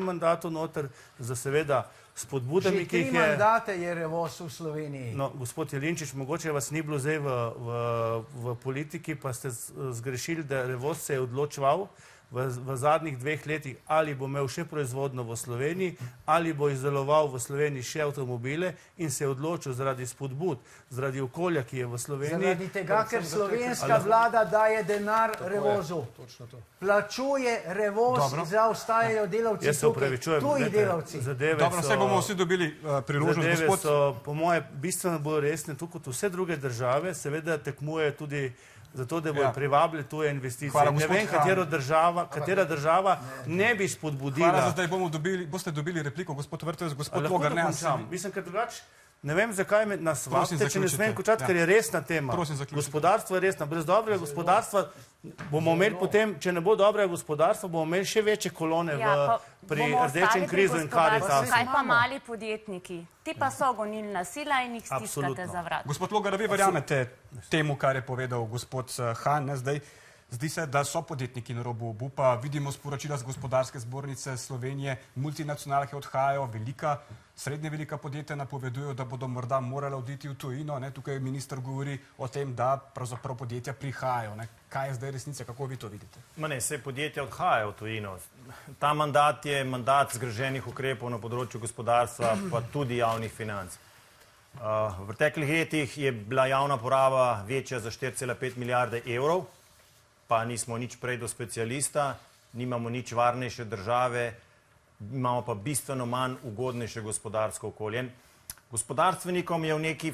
mandatu noter za seveda spodbudami, ki jih je... Že 3 mandate je Revoz v Sloveniji. No, gospod Jelinčič, mogoče vas ni bilo zdaj v politiki, pa ste zgrešili, da Revoz se je odločeval v zadnjih 2 letih, ali bo imel še proizvodno v Sloveniji, ali bo izdeloval v Sloveniji še avtomobile in se je odločil zaradi spodbud, zaradi okolja, ki je v Sloveniji. Zaradi tega, ker slovenska vlada daje denar Revozu. Plačuje Revoz, zaostajajo delavci tukaj, tuji delavci. Dobro, vse bomo vsi dobili priložnost, gospod. Zadeve so, po moje, bistveno bolj resne, tako kot vse druge države, seveda tekmuje tudi zato, da bodo privabili tuje investicije. Ne vem, katera država ne bi spodbudila. Hvala, zdaj boste dobili repliko, gospod Vrtovec, gospod Logar. Mislim, ker drugače ne vem, zakaj me nas vabite, če ne smem končati, ker je resna tema. Gospodarstvo je resna. Brez dobrega gospodarstva bomo imeli potem, če ne bo dobrega gospodarstva, bomo imeli še večje kolone pri rdečem krizu in Karitasu. Kaj pa mali podjetniki? Ti pa so gonilna sila in jih stiskate za vrat. Gospod Logar, vi verjamete temu, kar je povedal gospod Han, zdaj? Zdi se, da so podjetniki na robu obupa. Vidimo sporočila z Gospodarske zbornice Slovenije, multinacionalke odhajajo, srednje velika podjetja napovedujejo, da bodo morda morala oditi v tujino. Tukaj minister govori o tem, da pravzaprav podjetja prihajajo. Kaj je zdaj resnica, kako vi to vidite? Saj podjetja odhajajo v tujino. Ta mandat je mandat zgrženih ukrepov na področju gospodarstva, pa tudi javnih financ. V preteklih letih je bila javna poraba večja za 4,5 milijarde evrov, pa nismo nič prej do specialista, nimamo nič varnejše države, imamo pa bistveno manj ugodnejše gospodarsko okolje. Gospodarstvenikom je v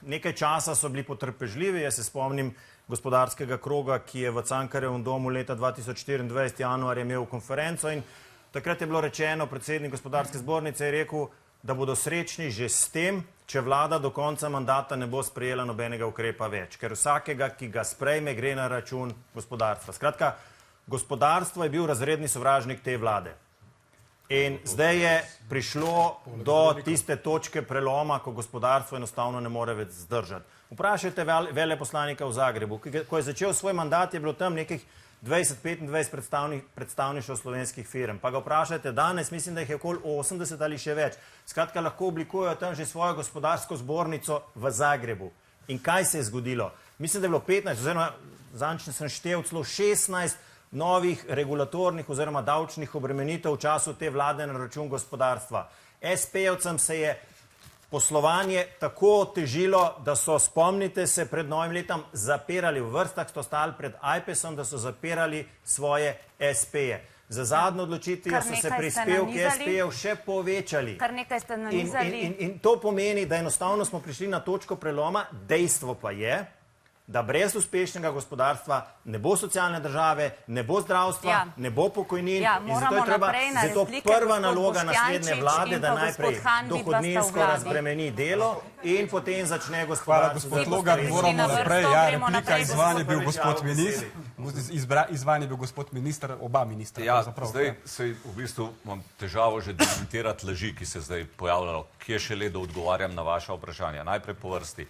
nekaj časa so bili potrpežljivi. Jaz se spomnim gospodarskega kroga, ki je v Cankarjevem domu leta 2024 januarja imel konferenco in takrat je bilo rečeno, predsednik Gospodarske zbornice je rekel, da bodo srečni že s tem, če vlada do konca mandata ne bo sprejela nobenega ukrepa več, ker vsakega, ki ga sprejme, gre na račun gospodarstva. Skratka, gospodarstvo je bil razredni sovražnik te vlade. In zdaj je prišlo do tiste točke preloma, ko gospodarstvo enostavno ne more več zdržati. Vprašajte veleposlanika v Zagrebu, ko je začel svoj mandat, je bilo tam nekih 20-25 predstavništv slovenskih firm. Pa ga vprašajte danes, mislim, da jih je okoli 80 ali še več. Skratka, lahko oblikujejo tam že svojo gospodarsko zbornico v Zagrebu. In kaj se je zgodilo? Mislim, da je bilo 15, oziroma zadnjič sem štel celo 16 novih regulatornih oziroma davčnih obremenitev v času te vlade na račun gospodarstva. SP-jevcem se je poslovanje tako otežilo, da so, spomnite se, pred novim letom zapirali v vrstah, so stali pred IPES-om, da so zapirali svoje SP-je. Za zadnjo odločitvijo so se prispevki SP-jev še povečali. Kar nekaj ste nanizali. In to pomeni, da enostavno smo prišli na točko preloma. Dejstvo pa je, da brez uspešnega gospodarstva ne bo socialne države, ne bo zdravstva, ne bo pokojnin. In zato prva naloga naslednje vlade, da najprej dohodninsko razbremeni delo in potem začne gospodarstvo. Hvala, gospod Logar, moramo naprej. Replika, izvan je bil gospod minister. Izvan je bil gospod minister, oba ministra. Zdaj se v bistvu imam težavo že demontirati laži, ki se zdaj pojavljajo, kje šele, da odgovarjam na vaša vprašanja. Najprej po vrsti.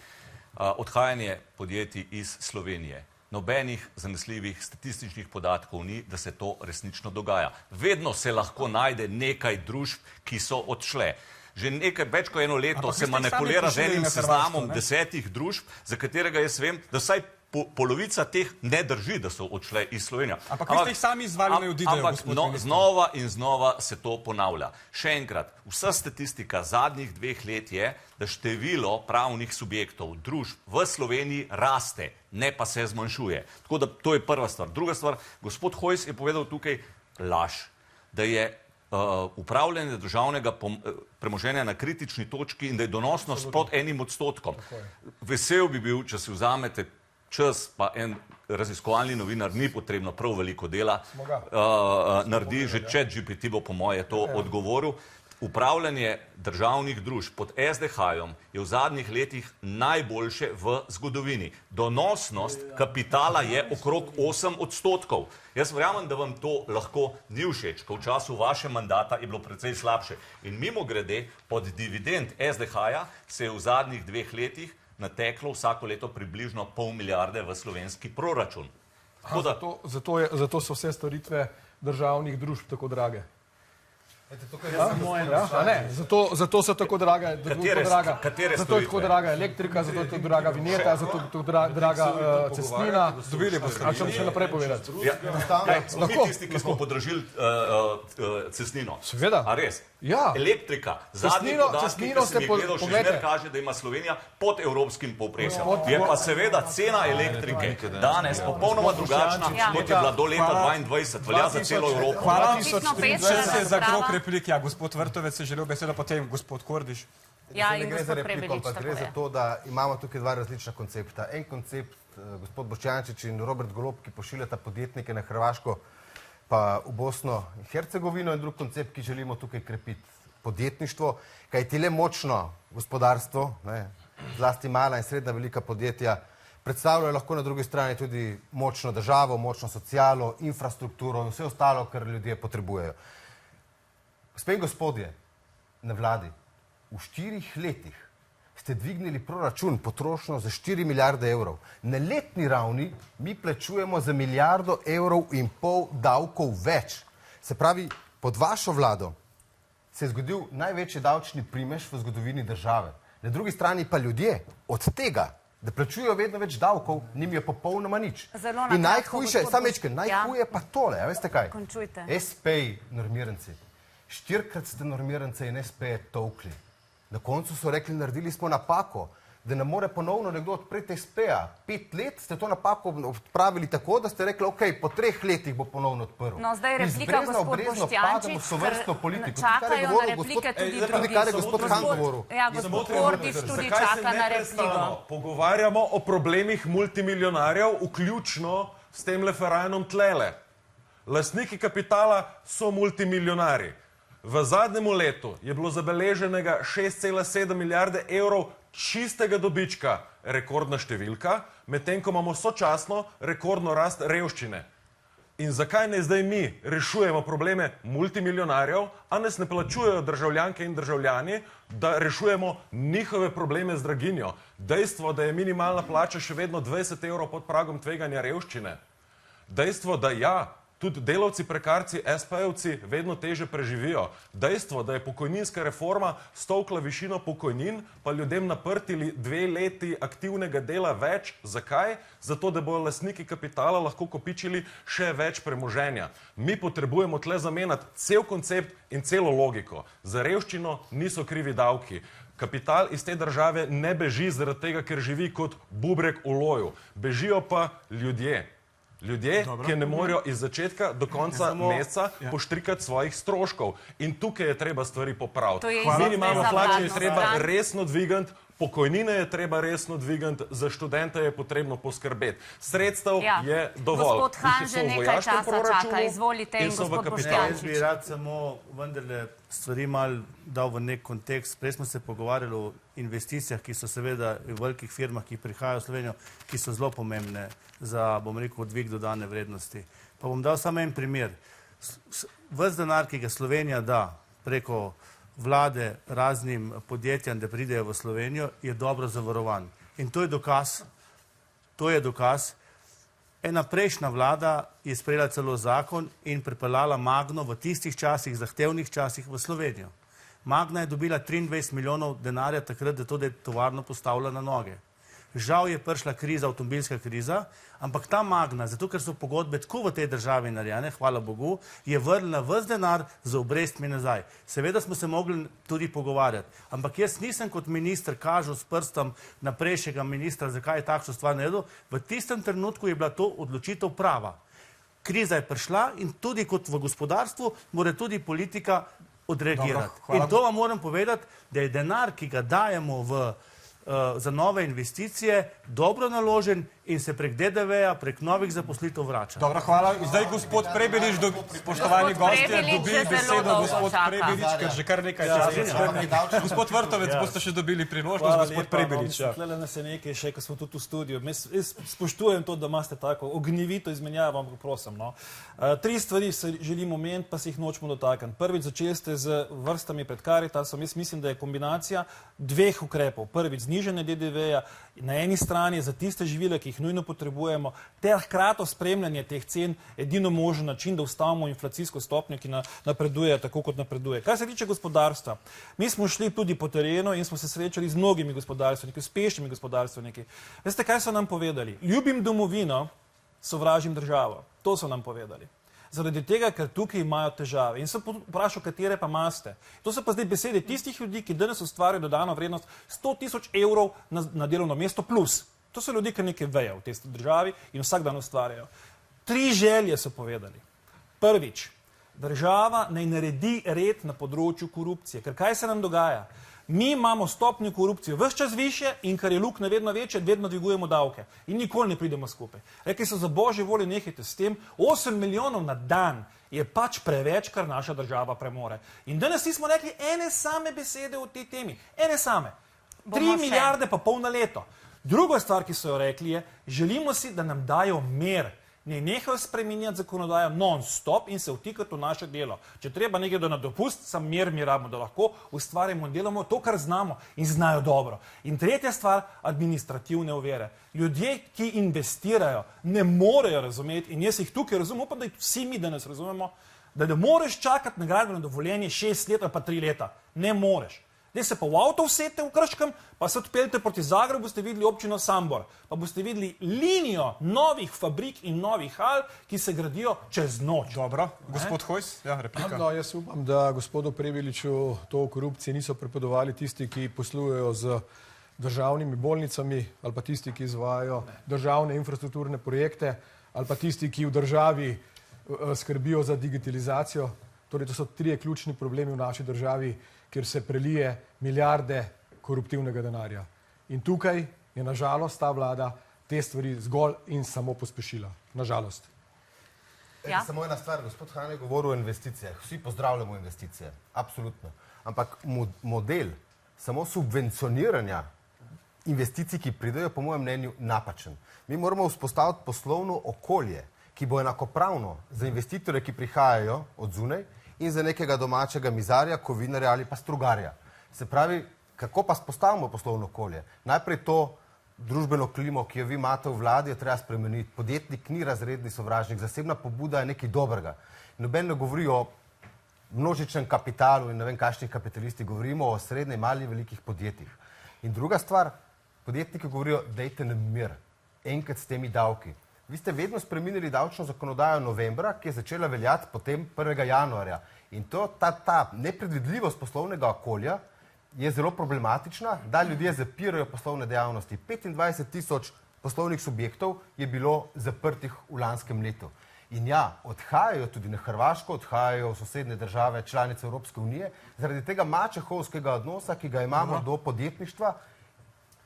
Odhajanje podjetij iz Slovenije. Nobenih zanesljivih statističnih podatkov ni, da se to resnično dogaja. Vedno se lahko najde nekaj družb, ki so odšle. Že nekaj več kot eno leto se manipulira z enim seznamom 10 družb, za katerega jaz vem, da vsaj polovica teh ne drži, da so odšle iz Slovenije. Ampak vi ste jih sami izvali, ne odidejo, gospod minister. Znova in znova se to ponavlja. Še enkrat, vsa statistika zadnjih 2 let je, da število pravnih subjektov, družb v Sloveniji raste, ne pa se zmanjšuje. Tako da to je prva stvar. Druga stvar, gospod Hojs je povedal tukaj laž, da je upravljanje državnega premoženja na kritični točki in da je donosnost pod 1%. Vesel bi bil, če si vzamete čas, pa en raziskovalni novinar ni potrebno prav veliko dela, naredi, že ChatGPT bo po moje to odgovoril. Upravljanje državnih družb pod SDH-jem je v zadnjih letih najboljše v zgodovini. Donosnost kapitala je okrog 8%. Jaz verjamem, da vam to lahko ni všeč, ko v času vaše mandata je bilo precej slabše. In mimogrede, od dividend SDH-ja se je v zadnjih 2 letih nateklo vsako leto približno pol milijarde v slovenski proračun. Zato so vse storitve državnih družb tako drage. Zato so tako draga, zato je tako draga elektrika, zato je tako draga vinjeta, zato je tako draga cestnina. Ali ćemo še naprej povedati? Smo mi tisti, ki smo podražili cestnino. Seveda. A res? Elektrika. Zadnji podatki, ki sem jih gledal, še zmer kaže, da ima Slovenija pod evropskim povprečjem. Je pa seveda cena elektrike danes popolnoma drugačna, kot je bila do leta 2022. Velja za celo Evropo. Replika, gospod Vrtovec je želel besedo, potem gospod Kordiš. Ja, in gospod Prebilič, tako je. Gre za to, da imamo tukaj 2 različna koncepta. En koncept, gospod Boštjančič in Robert Golob, ki pošiljata podjetnike na Hrvaško pa v Bosno in Hercegovino, in drug koncept, ki želimo tukaj krepiti podjetništvo, kajti le močno gospodarstvo, zlasti mala in srednja velika podjetja, predstavljajo lahko na drugi strani tudi močno državo, močno socialo, infrastrukturo in vse ostalo, kar ljudje potrebujejo. Gospe in gospodje, na vladi, v 4 letih ste dvignili proračun potrošnjo za 4 milijarde evrov. Na letni ravni mi plačujemo za 1,5 milijarde evrov davkov več. Se pravi, pod vašo vlado se je zgodil največji davčni primež v zgodovini države. Na drugi strani pa ljudje od tega, da plačujejo vedno več davkov, njim je popolnoma nič. In najhujše, najhuje pa tole, veste kaj? Končujte. SP-ji, normiranci. 4-krat ste normirance in SP-je tolkli. Na koncu so rekli, naredili smo napako, da ne more ponovno nekdo odpreti SP-ja. 5 let ste to napako odpravili tako, da ste rekli, ok, po 3 letih bo ponovno odprl. No, zdaj replika gospod Boštjančič, čakajo na replike tudi drugi. Kar je gospod Han govoril. Ja, gospod Kordiš tudi čaka na repliko. Pogovarjamo o problemih multimiljonarjev, vključno s tem Ferrajnom tlele. Lastniki kapitala so multimiljonari. V zadnjem letu je bilo zabeleženega 6,7 milijarde evrov čistega dobička, rekordna številka, medtem ko imamo sočasno rekordno rast revščine. In zakaj ne zdaj mi rešujemo probleme multimiljonarjev, a nas ne plačujejo državljanke in državljani, da rešujemo njihove probleme z draginjo? Dejstvo, da je minimalna plača še vedno 20 evrov pod pragom tveganja revščine. Dejstvo, da tudi delavci, prekarci, SP-jevci vedno teže preživijo. Dejstvo, da je pokojninska reforma stolkla višino pokojnin, pa ljudem naprtili 2 leti aktivnega dela več. Zakaj? Zato, da bodo lastniki kapitala lahko kopičili še več premoženja. Mi potrebujemo tle zamenjati cel koncept in celo logiko. Za revščino niso krivi davki. Kapital iz te države ne beži zaradi tega, ker živi kot bubrek v loju. Bežijo pa ljudje. Ljudje, ki ne morejo iz začetka do konca meseca poštrikati svojih stroškov. In tukaj je treba stvari popraviti. Minimalno plačo je treba resno dvigati, pokojnine je treba resno dvigati, za študente je potrebno poskrbeti. Sredstev je dovolj. Gospod Han že nekaj časa čaka, izvolite in gospod Boštjančič. Jaz bi rad samo vendarle stvari malo dal v nek kontekst. Prej smo se pogovarjali o investicijah, ki so seveda v velikih firmah, ki prihajajo v Slovenijo, ki so zelo pomembne za, bom rekel, dvig dodane vrednosti. Pa bom dal samo en primer. Ves denar, ki ga Slovenija da preko vlade raznim podjetjem, da pridejo v Slovenijo, je dobro zavarovan. In to je dokaz, ena prejšnja vlada je sprejela celo zakon in pripeljala Magno v tistih časih, zahtevnih časih v Slovenijo. Magna je dobila 23 milijonov denarja takrat, da je tovarno postavila na noge. Žal je prišla kriza, avtomobilska kriza, ampak ta Magna, zato ker so pogodbe tako v tej državi narejene, hvala Bogu, je vrnila ves denar z obrestmi nazaj. Seveda smo se mogli tudi pogovarjati, ampak jaz nisem kot minister kažel s prstom na prejšnjega ministra, zakaj je takšno stvar naredil. V tistem trenutku je bila to odločitev prava. Kriza je prišla in tudi kot v gospodarstvu mora tudi politika odreagirati. In to vam moram povedati, da je denar, ki ga dajemo za nove investicije, dobro naložen in se prek DDV-ja, prek novih zaposlitev vrača. Dobro, hvala. Zdaj gospod Prebelič, spoštovani gostje, dobi besedo gospod Prebelič, ker že kar nekaj časa. Gospod Vrtovec, boste še dobili priložnost, gospod Prebelič. Tukaj nas je nekaj še, ko smo tudi v studiu. Jaz spoštujem to, da imate tako ognjevito izmenjavo, ampak prosim. Tri stvari se želim omeniti, pa se jih nočemo dotakniti. Prvič, začeli ste z vrstami pred Karitasom. Jaz mislim, da je kombinacija dveh ukrepov. Prvič, znižanje DDV-ja na eni strani za tiste živila, ki jih nujno potrebujemo, ter hkrati spremljanje teh cen edino možen način, da ustavimo inflacijsko stopnjo, ki napreduje tako, kot napreduje. Kar se tiče gospodarstva, mi smo šli tudi po terenu in smo se srečali z mnogimi gospodarstveniki, uspešnimi gospodarstveniki. Veste, kaj so nam povedali? Ljubim domovino, sovražim državo. To so nam povedali. Zaradi tega, ker tukaj imajo težave. In sem vprašal, katere pa imate. To so pa zdaj besede tistih ljudi, ki danes ustvarjajo dodano vrednost 100.000 evrov na delovno mesto plus. To so ljudje, ki nekaj vejo v tej državi in vsak dan ustvarjajo. 3 želje so povedali. Prvič, država naj naredi red na področju korupcije. Ker kaj se nam dogaja? Mi imamo stopnjo korupcije vse čas više in kar je luknja vedno večje, vedno dvigujemo davke. In nikoli ne pridemo skupaj. Rekli so, za božje volje nehajte s tem, 8 milijonov na dan je pač preveč, kar naša država premore. In danes nismo rekli ene same besede o tej temi. Ene same. 3 milijarde pa pol na leto. Druga stvar, ki so jo rekli je, želimo si, da nam dajo mir. Ne nehajo spreminjati zakonodajo non-stop in se vtikati v naše delo. Če treba nekaj do nadopust, sam mir mi rabimo, da lahko ustvarjamo in delamo to, kar znamo in znajo dobro. In tretja stvar, administrativne ovire. Ljudje, ki investirajo, ne morejo razumeti, in jaz jih tukaj razumem, upam, da jih vsi mi danes razumemo, da ne moreš čakati na gradbeno dovoljenje 6 let ali pa 3 leta. Ne moreš. Zdaj se pa v avto vsete v Krškem, pa se odpeljete proti Zagrebu, boste videli občino Sambor, pa boste videli linijo novih fabrik in novih hal, ki se gradijo čez noč. Dobro, gospod Hojs, ja, replika. No, jaz upam, da gospodu Prebeliču to o korupciji niso prepovedovali tisti, ki poslujejo z državnimi bolnicami, ali pa tisti, ki izvajajo državne infrastrukturne projekte, ali pa tisti, ki v državi skrbijo za digitalizacijo. Torej, to so 3 ključni problemi v naši državi, kjer se prelije milijarde koruptivnega denarja. In tukaj je nažalost ta vlada te stvari zgolj in samo pospešila. Nažalost. Ja? Samo ena stvar, gospod Han je govoril o investicijah. Vsi pozdravljamo investicije, absolutno. Ampak model samo subvencioniranja investicij, ki pridejo, po mojem mnenju, napačen. Mi moramo vzpostaviti poslovno okolje, ki bo enakopravno za investitore, ki prihajajo od zunaj, in za nekega domačega mizarja, kovinarja ali pa strugarja. Se pravi, kako pa spostavimo poslovno okolje? Najprej to družbeno klimo, ki jo vi imate v vladi, je treba spremeniti. Podjetnik ni razredni sovražnik, zasebna pobuda je nekaj dobrega. Noben ne govori o množičnem kapitalu in ne vem kakšnih kapitalisti, govorimo o srednje, malih, velikih podjetjih. In druga stvar, podjetniki govorijo, dajte nam mir, enkrat s temi davki. Vi ste vedno spremenili davčno zakonodajo novembra, ki je začela veljati potem 1. januarja. In ta nepredvidljivost poslovnega okolja je zelo problematična, da ljudje zapirajo poslovne dejavnosti. 25.000 poslovnih subjektov je bilo zaprtih v lanskem letu. In ja, odhajajo tudi na Hrvaško, odhajajo v sosednje države, članice Evropske unije, zaradi tega mačehovskega odnosa, ki ga imamo do podjetništva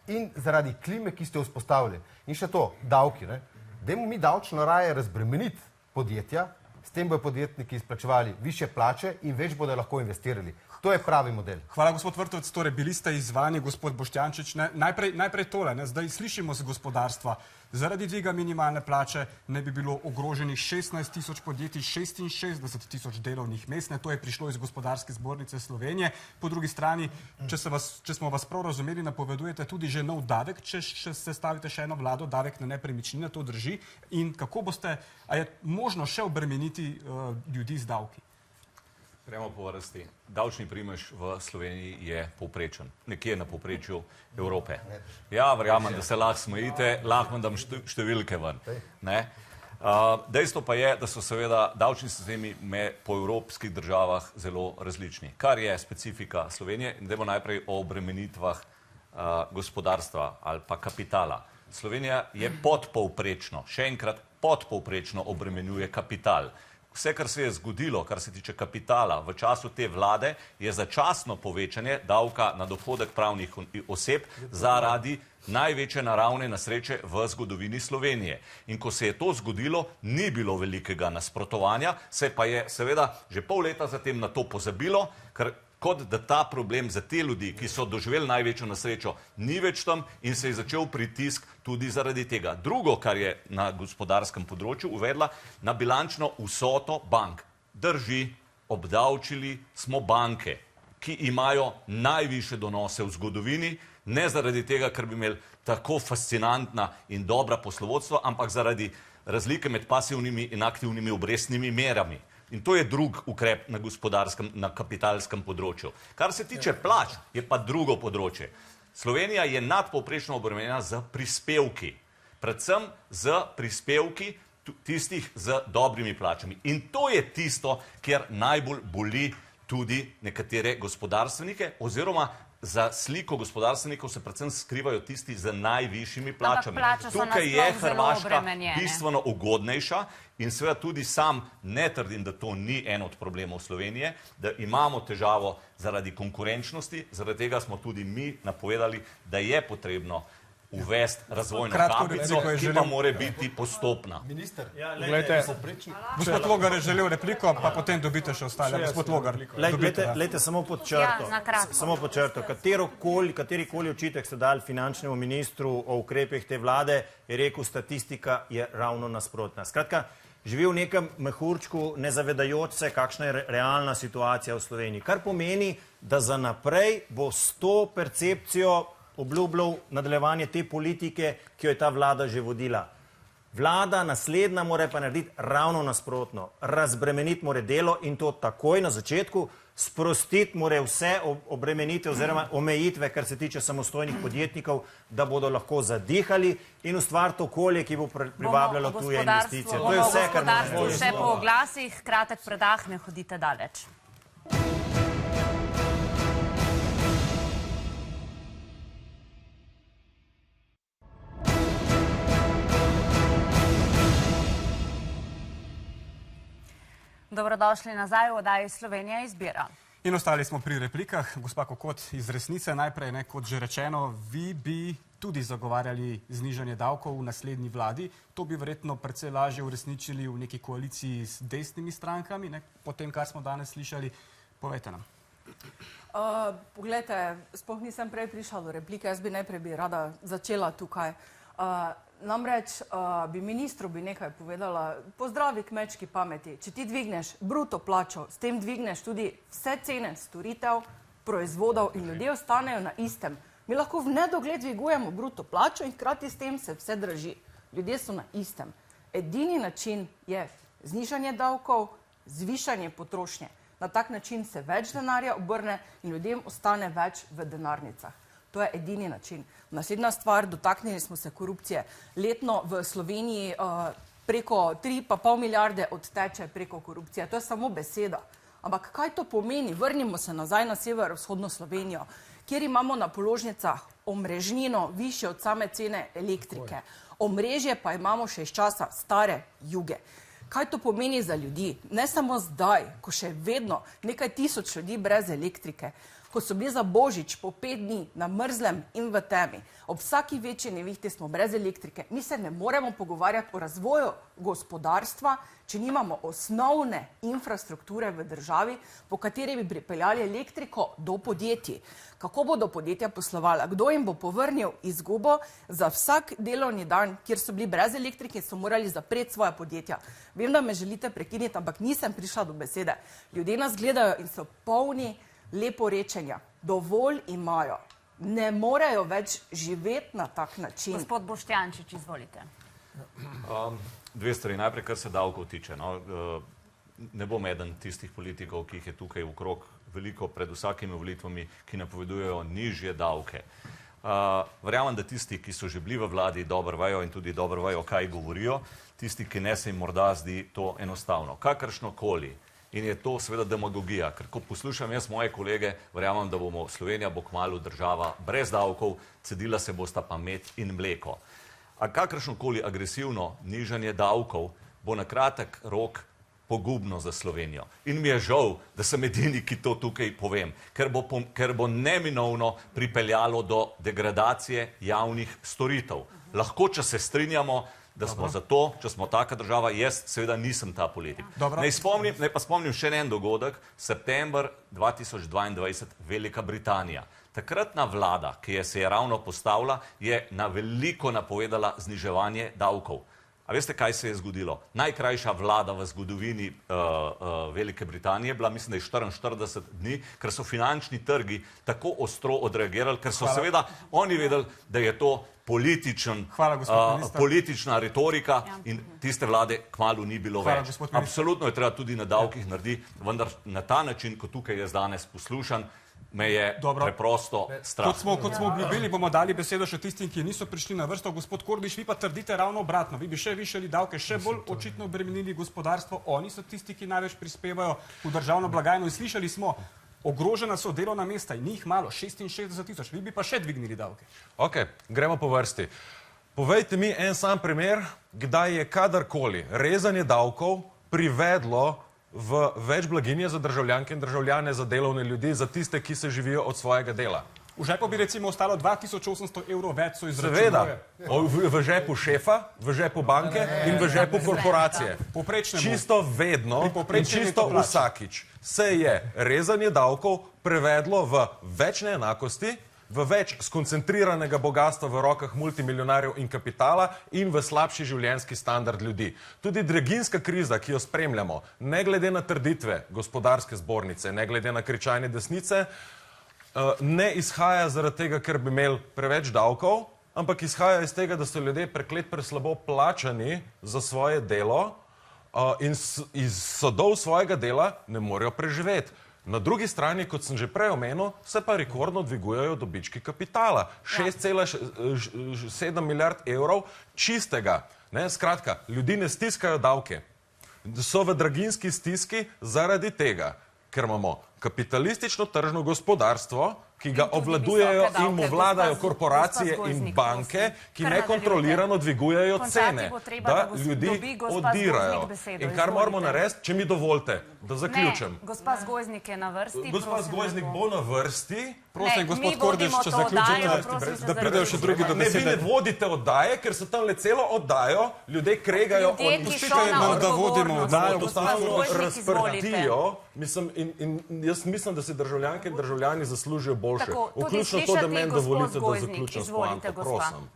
in zaradi klime, ki ste jo vzpostavili. In še to, davki, ne? Dajmo mi davčno raje razbremeniti podjetja, s tem bojo podjetniki izplačevali više plače in več bodo lahko investirali. To je pravi model. Hvala, gospod Vrtovec. Torej, bili ste izzvani, gospod Boštjančič. Najprej tole, zdaj slišimo z gospodarstva. Zaradi dviga minimalne plače ne bi bilo ogroženih 16.000 podjetij, 66.000 delovnih mest. To je prišlo iz Gospodarske zbornice Slovenije. Po drugi strani, če smo vas prav razumeli, napovedujete tudi že nov davek, če sestavite še eno vlado, davek na nepremičnine, to drži. In kako boste, a je možno še obremeniti ljudi z davki? Gremo po vrsti. Davčni primež v Sloveniji je povprečen, nekje na povprečju Evrope. Ja, verjamem, da se lahko smejite, lahko vam dam številke ven. Dejstvo pa je, da so seveda davčni sistemi po evropskih državah zelo različni, kar je specifika Slovenije. In dajmo najprej o obremenitvah gospodarstva ali pa kapitala. Slovenija je podpovprečno, še enkrat podpovprečno obremenjuje kapital. vse, kar se je zgodilo, kar se tiče kapitala v času te vlade, je začasno povečanje davka na dohodek pravnih oseb zaradi največje naravne nesreče v zgodovini Slovenije. In ko se je to zgodilo, ni bilo velikega nasprotovanja, se pa je seveda že pol leta zatem na to pozabilo, ker kot da ta problem za te ljudi, ki so doživeli največjo nesrečo, ni več tam in se je začel pritisk tudi zaradi tega. Drugo, kar je na gospodarskem področju uvedla, na bilančno vsoto bank. Drži, obdavčili smo banke, ki imajo najvišje donose v zgodovini, ne zaradi tega, ker bi imeli tako fascinantna in dobra poslovodstva, ampak zaradi razlike med pasivnimi in aktivnimi obrestnimi merami. In to je drug ukrep na gospodarskem, na kapitalskem področju. Kar se tiče plač, je pa drugo področje. Slovenija je nadpovprečno obremenjena z prispevki, predvsem z prispevki tistih z dobrimi plačami. In to je tisto, kjer najbolj boli tudi nekatere gospodarstvenike, oziroma za sliko gospodarstvenikov se predvsem skrivajo tisti z najvišjimi plačami. Tukaj je Hrvaška bistveno ugodnejša in seveda tudi sam ne trdim, da to ni en od problemov Slovenije, da imamo težavo zaradi konkurenčnosti, zaradi tega smo tudi mi napovedali, da je potrebno uvesti razvojno kapico, ki pa mora biti postopna. Minister, gospod Logar je želel repliko, pa potem dobite še ostale. Gospod Logar, dobite. Lejte, samo pod črto. Katerikoli očitek ste dali finančnemu ministru o ukrepih te vlade, je rekel, statistika je ravno nasprotna. Skratka, živi v nekem mehurčku, ne zavedajoč se, kakšna je realna situacija v Sloveniji. Kar pomeni, da za naprej bo s to percepcijo obljubljal nadaljevanje te politike, ki jo je ta vlada že vodila. Vlada naslednja mora pa narediti ravno nasprotno. Razbremeniti mora delo in to takoj na začetku, sprostiti mora vse obremenitve oziroma omejitve, kar se tiče samostojnih podjetnikov, da bodo lahko zadihali in ustvariti okolje, ki bo privabljalo tuje investicije. To je vse, kar moramo povedati. Še po oglasih, kratek predah, ne hodite daleč. Dobrodošli nazaj v oddaji Slovenija izbira. In ostali smo pri replikah. Gospa Kokot, iz Resnice najprej, kot že rečeno, vi bi tudi zagovarjali znižanje davkov v naslednji vladi. To bi verjetno precej lažje uresničili v neki koaliciji s desnimi strankami, po tem, kar smo danes slišali. Povejte nam. Poglejte, sploh nisem prej prišla do replike, jaz bi najprej rada začela tukaj. Namreč bi ministru nekaj povedala, pozdravi kmečki pameti. Če ti dvigneš bruto plačo, s tem dvigneš tudi vse cene storitev, proizvodov in ljudje ostanejo na istem. Mi lahko v nedogled dvigujemo bruto plačo in hkrati s tem se vse drži. Ljudje so na istem. Edini način je znižanje davkov, zvišanje potrošnje. Na tak način se več denarja obrne in ljudem ostane več v denarnicah. To je edini način. Naslednja stvar, dotaknili smo se korupcije. Letno v Sloveniji preko 3,5 milijarde odteče preko korupcije. To je samo beseda. Ampak kaj to pomeni? Vrnimo se nazaj na severovzhodno Slovenijo, kjer imamo na položnicah omrežnino višje od same cene elektrike. Omrežje pa imamo še iz časa stare Juge. Kaj to pomeni za ljudi? Ne samo zdaj, ko še vedno nekaj tisoč ljudi brez elektrike, ko so bili za Božič po 5 dni na mrzlem in v temi. Ob vsaki večji nevihti smo brez elektrike. Mi se ne moremo pogovarjati o razvoju gospodarstva, če nimamo osnovne infrastrukture v državi, po kateri bi pripeljali elektriko do podjetij. Kako bodo podjetja poslovala? Kdo jim bo povrnil izgubo za vsak delovni dan, kjer so bili brez elektrike in so morali zapreti svoja podjetja? Vem, da me želite prekiniti, ampak nisem prišla do besede. Ljudje nas gledajo in so polni leporečenja. Dovolj imajo. Ne morejo več živeti na tak način. Gospod Boštjančič, izvolite. Dve stvari. Najprej, kar se davkov tiče. Ne bom eden tistih politikov, ki jih je tukaj okrog veliko pred vsakimi volitvami, ki napovedujejo nižje davke. Verjamem, da tisti, ki so že bili v vladi, dobro vejo in tudi dobro vejo, kaj govorijo. Tisti, ki ne, se jim morda zdi to enostavno. Kakršnokoli. In je to seveda demagogija, ker ko poslušam jaz moje kolege, verjamem, da bomo Slovenija bo kmalu država brez davkov, cedila se bosta pa med in mleko. A kakršnokoli agresivno nižanje davkov bo na kratek rok pogubno za Slovenijo. In mi je žal, da sem edini, ki to tukaj povem, ker bo neminovno pripeljalo do degradacije javnih storitev. Lahko, če se strinjamo, da smo za to, če smo taka država, jaz seveda nisem ta politik. Naj pa spomnim še en dogodek, september 2022, Velika Britanija. Takratna vlada, ki se je ravno postavila, je na veliko napovedala zniževanje davkov. A veste, kaj se je zgodilo? Najkrajša vlada v zgodovini Velike Britanije bila, mislim, da je 44 dni, ker so finančni trgi tako ostro odreagirali, ker so seveda oni vedeli, da je to politična retorika in tiste vlade kmalu ni bilo več. Absolutno je treba tudi na davkih narediti, vendar na ta način, kot tukaj jaz danes poslušam, me je preprosto strah. Kot smo obljubili, bomo dali besedo še tistim, ki niso prišli na vrsto. Gospod Kordiš, vi pa trdite ravno obratno. Vi bi še višali davke, še bolj očitno obremenili gospodarstvo. Oni so tisti, ki največ prispevajo v državno blagajno. In slišali smo, ogrožena so delovna mesta in njih malo, 66,000. Vi bi pa še dvignili davke. Ok, gremo po vrsti. Povejte mi en sam primer, kdaj je kadarkoli rezanje davkov privedlo v več blaginje za državljanke in državljane, za delovne ljudi, za tiste, ki se živijo od svojega dela. V žepu bi recimo ostalo 2800 evrov več, so izračunali. Seveda, v žepu šefa, v žepu banke in v žepu korporacije. Čisto vedno in čisto vsakič se je rezanje davkov prevedlo v več neenakosti, v več skoncentriranega bogatstva v rokah multimiljonarjev in kapitala in v slabši življenjski standard ljudi. Tudi draginjska kriza, ki jo spremljamo, ne glede na trditve gospodarske zbornice, ne glede na kričanje desnice, ne izhaja zaradi tega, ker bi imeli preveč davkov, ampak izhaja iz tega, da so ljudje preklet preslabo plačani za svoje delo in iz sadov svojega dela ne morejo preživeti. Na drugi strani, kot sem že prej omenil, se pa rekordno dvigujejo dobički kapitala. 6,7 milijard evrov čistega. Skratka, ljudi ne stiskajo davke. So v draginjski stiski zaradi tega, ker imamo kapitalistično tržno gospodarstvo, ki ga obvladujejo in mu vladajo korporacije in banke, ki nekontrolirano dvigujejo cene, da ljudi odirajo. In kar moramo narediti, če mi dovolite, da zaključim. Gospa Zgojznik je na vrsti. Gospa Zgojznik bo na vrsti. Prosim, gospod Kordiš, če zaključite, da pridejo še drugi do besede. Ne, vi ne vodite oddaje, ker so tam le celo oddajo, ljudje kregajo od da vodimo oddajo, razprtijo. Jaz mislim, da si državljanke in državljani zaslužijo boljše. Vključno to, da meni dovolite, da zaključim s poanto, prosim.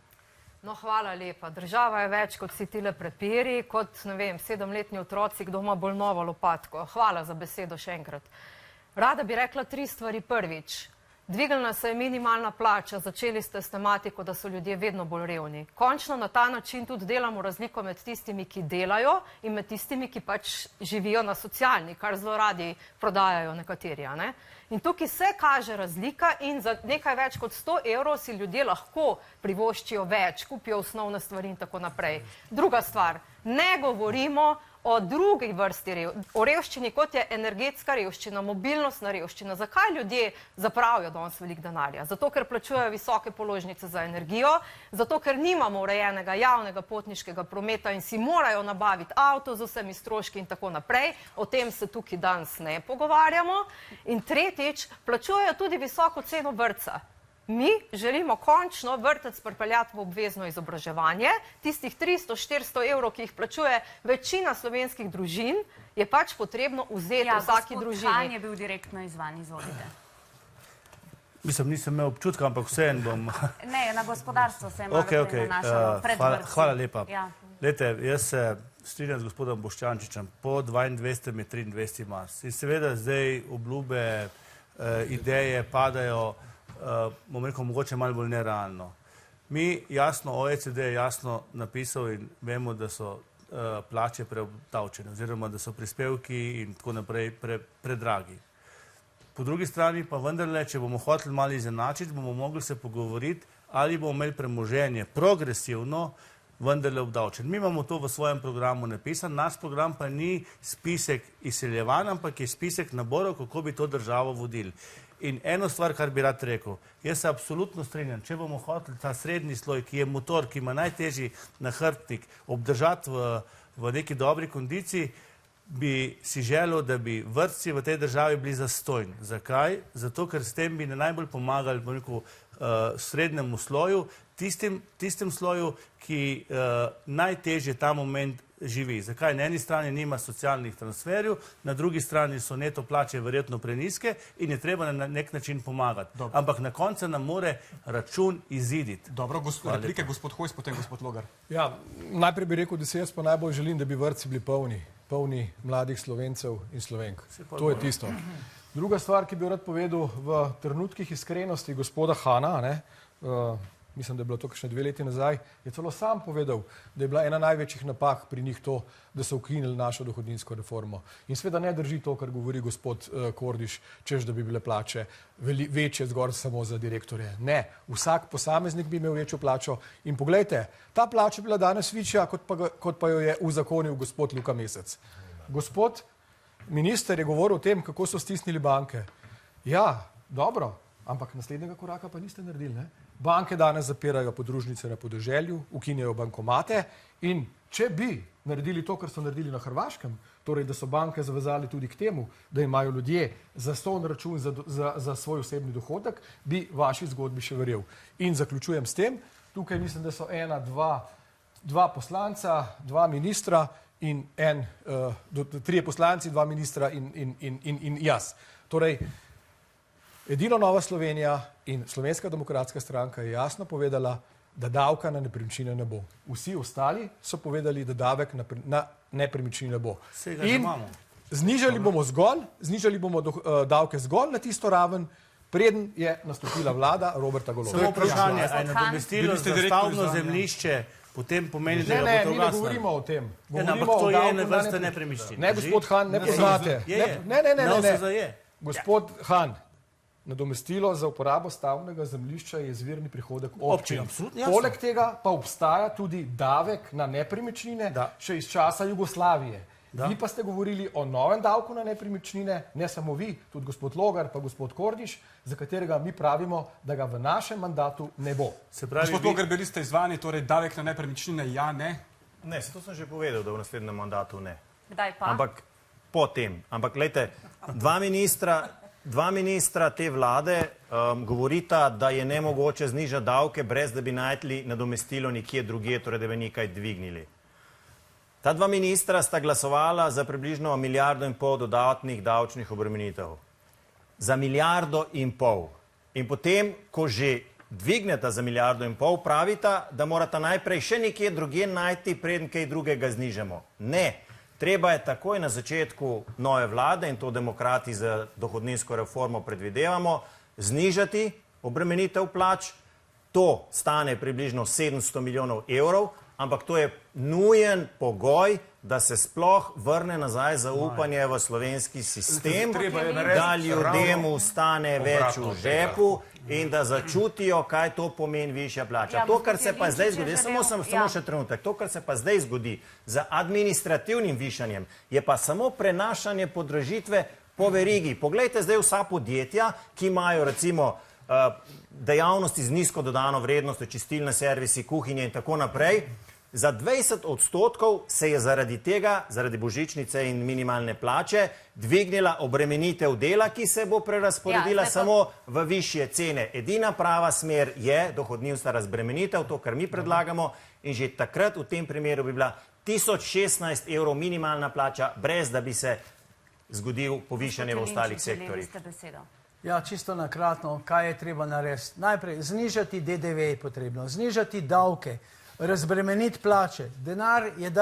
No, hvala lepa. Država je več kot si tile prepiri, kot, ne vem, 7-letni otroci, kdo ima bolj novo lopatko. Hvala za besedo še enkrat. Rada bi rekla 3 stvari. Prvič, dvignila se je minimalna plača, začeli ste s tematiko, da so ljudje vedno bolj revni. Končno na ta način tudi delamo razliko med tistimi, ki delajo in med tistimi, ki pač živijo na socialni, kar zelo radi prodajajo nekateri. In tukaj se kaže razlika in za nekaj več kot 100 evrov si ljudje lahko privoščijo več, kupijo osnovne stvari in tako naprej. Druga stvar, ne govorimo o drugi vrsti o revščini, kot je energetska revščina, mobilnostna revščina. Zakaj ljudje zapravijo danes veliko denarja? Zato, ker plačujejo visoke položnice za energijo, zato, ker nimamo urejenega javnega potniškega prometa in si morajo nabaviti avto z vsemi stroški in tako naprej. O tem se tukaj danes ne pogovarjamo. In tretjič, plačujejo tudi visoko ceno vrtca. Mi želimo končno vrtec pripeljati v obvezno izobraževanje. Tistih 300-400 evrov, ki jih plačuje večina slovenskih družin, je pač potrebno vzeti vsaki družini. Gospod Han je bil direktno izvan, izvolite. Mislim, nisem imel občutka, ampak vseeno bom... Ne, na gospodarstvo se je malo prenašalo pred vrtci. Hvala lepa. Lejte, jaz se strinjam z gospodom Boštjančičem. Po 22. je 23. mars. In seveda zdaj obljube, ideje padajo, bom rekel, mogoče malo bolj nerealno. Mi jasno, OECD je jasno napisal in vemo, da so plače preobdavčene, oziroma da so prispevki in tako naprej predragi. Po drugi strani pa vendarle, če bomo hoteli malo izenačiti, bomo mogli se pogovoriti, ali bomo imeli premoženje progresivno vendarle obdavčen. Mi imamo to v svojem programu napisan, naš program pa ni spisek izseljevanj, ampak je spisek naborov, kako bi to državo vodili. In eno stvar, kar bi rad rekel, jaz se absolutno strinjam, če bomo hoteli ta srednji sloj, ki je motor, ki ima najtežji nahrbtnik, obdržati v neki dobri kondiciji, bi si želel, da bi vrtci v tej državi bili zastonjni. Zakaj? Zato, ker s tem bi najbolj pomagali srednjemu sloju, tistem sloju, ki najtežje ta moment živi. Zakaj? Na eni strani nima socialnih transferjev, na drugi strani so neto plače verjetno prenizke in je treba na nek način pomagati. Dobro. Ampak na koncu nam more račun iziditi. Dobro, replike, gospod Hojs, potem gospod Logar. Ja, najprej bi rekel, da se jaz pa najbolj želim, da bi vrtci bili polni mladih Slovencev in Slovenk. To je tisto. Druga stvar, ki bi rad povedal, v trenutkih iskrenosti gospoda Hana, mislim, da je bilo to kakšne 2 leti nazaj, je celo sam povedal, da je bila ena največjih napak pri njih to, da so ukinili našo dohodninsko reformo. In seveda ne drži to, kar govori gospod Kordiš, češ, da bi bile plače večje zgolj samo za direktorje. Ne, vsak posameznik bi imel večjo plačo in poglejte, ta plača je bila danes večja, kot pa jo je uzakonil gospod Luka Mesec. Gospod minister je govoril o tem, kako so stisnili banke. Ja, dobro, ampak naslednjega koraka pa niste naredili, ne? Banke danes zapirajo podružnice na podeželju, ukinjajo bankomate in če bi naredili to, kar so naredili na Hrvaškem, torej da so banke zavezali tudi k temu, da imajo ljudje zastonj račun za svoj osebni dohodek, bi vaši zgodbi še verjel. In zaključujem s tem, tukaj mislim, da so dva poslanca, 2 ministra in 3 poslanci, 2 ministra in jaz. Torej, edino Nova Slovenija in Slovenska demokratska stranka je jasno povedala, da davka na nepremičnine ne bo. Vsi ostali so povedali, da davek na nepremičnine bo. In znižali bomo davke zgolj na tisto raven, preden je nastopila vlada Roberta Goloba. Samo vprašanje, a je nadomestilo za stavbno zemljišče potem pomeni, da ne, mi ne govorimo o tem. Ampak to je ena vrsta nepremičnin. Ne, gospod Han, ne poznate. Ne. Gospod Han, nadomestilo za uporabo stavbnega zemljišča je izvirni prihodek občin. Poleg tega pa obstaja tudi davek na nepremičnine še iz časa Jugoslavije. Vi pa ste govorili o novem davku na nepremičnine, ne samo vi, tudi gospod Logar pa gospod Kordiš, za katerega mi pravimo, da ga v našem mandatu ne bo. Gospod Logar, bili ste izzvani, torej davek na nepremičnine ja, ne? Ne, to sem že povedal, da v naslednjem mandatu ne. Kdaj pa? Ampak potem. Ampak gledajte, dva ministra te vlade govorita, da je nemogoče znižati davke, brez da bi našli nadomestilo nekje drugje, torej da bi nekaj dvignili. Ta 2 ministra sta glasovala za približno 1,5 milijarde dodatnih davčnih obremenitev. Za 1,5 milijarde. In potem, ko že dvigneta za 1,5 milijarde, pravita, da morata najprej še nekje drugje najti, preden kaj drugega znižamo. Ne. Treba je takoj na začetku nove vlade, in to demokrati za dohodninsko reformo predvidevamo, znižati obremenitev plač. To stane približno 700 milijonov evrov, ampak to je nujen pogoj, da se sploh vrne nazaj zaupanje v slovenski sistem, da ljudem ostane več v žepu in da začutijo, kaj to pomeni višja plača. To, kar se pa zdaj zgodi, samo še trenutek, to, kar se pa zdaj zgodi za administrativnim višanjem, je pa samo prenašanje podražitve po verigi. Poglejte zdaj vsa podjetja, ki imajo recimo dejavnosti z nizko dodano vrednostjo, čistilne servisi, kuhinje in tako naprej. Za 20% se je zaradi tega, zaradi božičnice in minimalne plače, dvignila obremenitev dela, ki se bo prerasporedila samo v višje cene. Edina prava smer je dohodninska razbremenitev, to, kar mi predlagamo, in že takrat v tem primeru bi bila 1016 evrov minimalna plača, brez da bi se zgodil povišanje v ostalih sektorjih. Ja, čisto nakratno, kaj je treba narediti. Najprej, znižati DDV je potrebno, znižati davke, razbremeniti plače. Denar je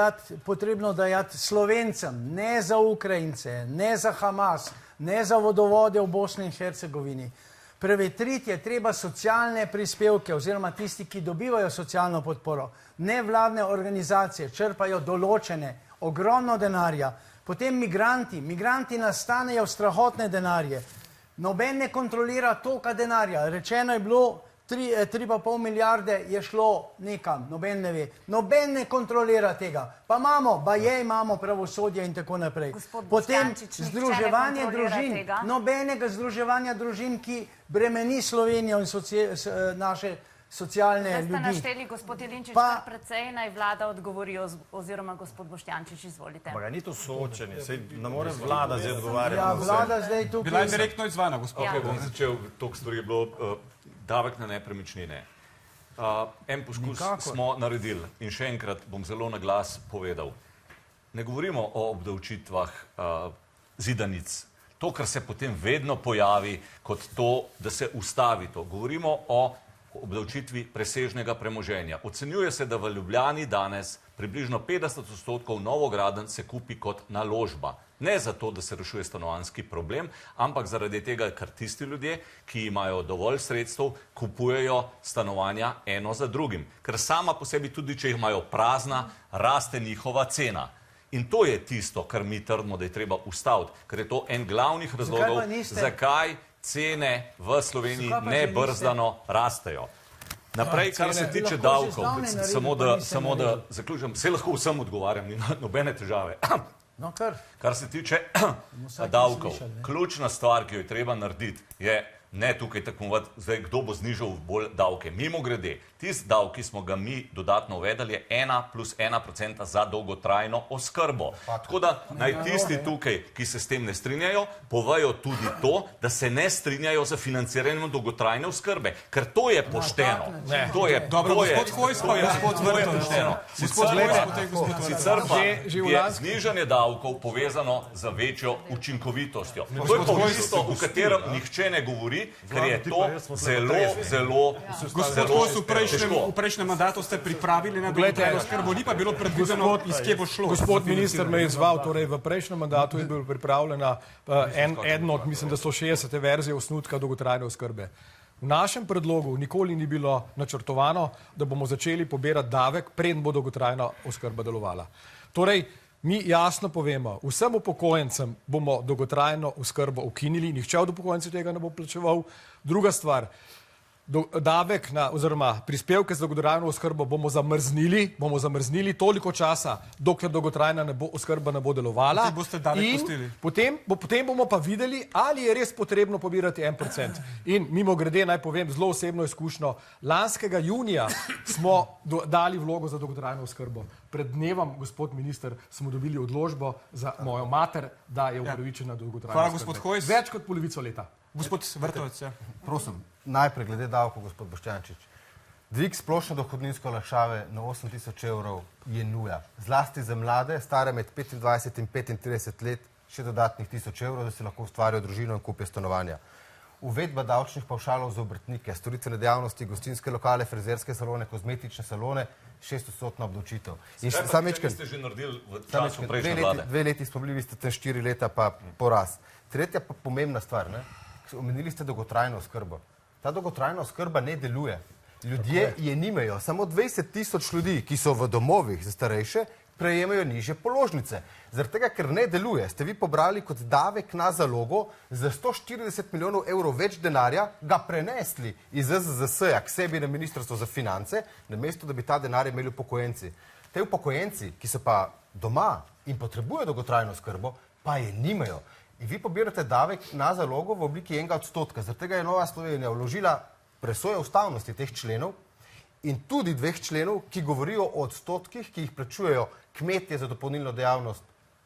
potrebno dajati Slovencem, ne za Ukrajince, ne za Hamas, ne za vodovode v Bosni in Hercegovini. Prevetriti je treba socialne prispevke oziroma tisti, ki dobivajo socialno podporo. Nevladne organizacije črpajo določene, ogromno denarja. Potem migranti nastanejo strahotne denarje. Noben ne kontrolira toliko denarja. Rečeno je bilo, 3,5 milijarde je šlo nekam, noben ne ve. Noben ne kontrolira tega. Pa imamo pravosodje in tako naprej. Potem združevanje družin, nobenega združevanja družin, ki bremeni Slovenijo in naše socialne ljudi. Zdaj ste našteli, gospod Jelinčič, kar precej naj vlada odgovori oziroma gospod Boštjančič, izvolite. Pa ga ni to soočenje, sej ne more vlada zdaj odgovarjati. Ja, vlada zdaj tukaj... Bila je direktno izvana, gospod. Ok, bom začel, toliko stvari je bilo davek na nepremičnine. En poskus smo naredili in še enkrat bom zelo na glas povedal. Ne govorimo o obdavčitvah zidanic. To, kar se potem vedno pojavi kot to, da se ustavi to. Govorimo o obdavčitvi presežnega premoženja. Ocenjuje se, da v Ljubljani danes približno 50% novogradenj se kupi kot naložba. Ne zato, da se rešuje stanovanjski problem, ampak zaradi tega, ker tisti ljudje, ki imajo dovolj sredstev, kupujejo stanovanja eno za drugim. Ker sama po sebi, tudi če jih imajo prazna, raste njihova cena. In to je tisto, kar mi trdimo, da je treba ustaviti, ker je to en glavnih razlogov, zakaj cene v Sloveniji nebrzdano rastejo. Naprej, kar se tiče davkov, samo da zaključim, se lahko vsem odgovarjam, ni nobene težave. Kar se tiče davkov, ključna stvar, ki jo je treba narediti, je ne tukaj tekmovati, zdaj kdo bo znižal bolj davke. Mimo grede, tisti davki smo ga mi dodatno uvedali, je 1 plus 1% za dolgotrajno oskrbo. Tako da naj tisti tukaj, ki se s tem ne strinjajo, povejo tudi to, da se ne strinjajo za financiranjem dolgotrajne oskrbe, ker to je pošteno. To je pošteno. Sicer pa je znižanje davkov povezano z večjo učinkovitostjo. To je pa isto, v katerem nihče ne govori, ker je to zelo v prejšnjem mandatu ste pripravili na dolgotrajno oskrbo, ni pa bilo predvideno, iz kje bo šlo. Gospod minister me je izval, torej v prejšnjem mandatu je bil pripravljena eden od, mislim, da 160. verzije osnutka dolgotrajne oskrbe. V našem predlogu nikoli ni bilo načrtovano, da bomo začeli pobirati davek, preden bo dolgotrajna oskrba delovala. Torej, mi jasno povemo, vsem upokojencem bomo dolgotrajno oskrbo ukinili, nihče od upokojencev tega ne bo plačeval. Druga stvar, davek oziroma prispevke za dolgotrajno oskrbo bomo zamrznili toliko časa, dokler dolgotrajna oskrba ne bo delovala. In potem bomo pa videli, ali je res potrebno pobirati 1%. In mimo grede naj povem zelo osebno izkušnjo, lanskega junija smo dali vlogo za dolgotrajno oskrbo. Pred dnevom, gospod minister, smo dobili odločbo za mojo mater, da je upravičena do dolgotrajne oskrbe. Več kot polovico leta. Gospod Vrtovec, ja. Prosim, najprej glede davkov, gospod Boštjančič. Dvig splošne dohodninske olajšave na 8 tisoč evrov je nuja. Zlasti za mlade, stare med 25 in 35 let, še dodatnih 1000 evrov, da si lahko ustvarijo družino in kupijo stanovanja. Uvedba davčnih pavšalov za obrtnike, storitvene dejavnosti, gostinske lokale, frizerske salone, kozmetične salone, 6% obdavčitev. Kaj ste že naredili v času prejšnje vlade? 2 leti smo bili, vi ste tam 4 leta pa poraz. Tretja pa pomembna stvar, omenili ste dolgotrajno oskrbo. Ta dolgotrajna oskrba ne deluje. Ljudje je nimajo. Samo 20 tisoč ljudi, ki so v domovih za starejše, prejemajo nižje položnice. Zaradi tega, ker ne deluje, ste vi pobrali kot davek na zalogo za 140 milijonov evrov več denarja, ga prenesli iz ZZZS-ja k sebi na Ministrstvo za finance, namesto da bi ta denar imeli upokojenci. Te upokojenci, ki so pa doma in potrebujejo dolgotrajno oskrbo, pa je nimajo. In vi pobirate davek na zalogo v obliki 1%. Zaradi tega je Nova Slovenija vložila presojo ustavnosti teh členov in tudi 2 členov, ki govorijo o odstotkih, ki jih plačujejo kmetje za dopolnilno dejavnost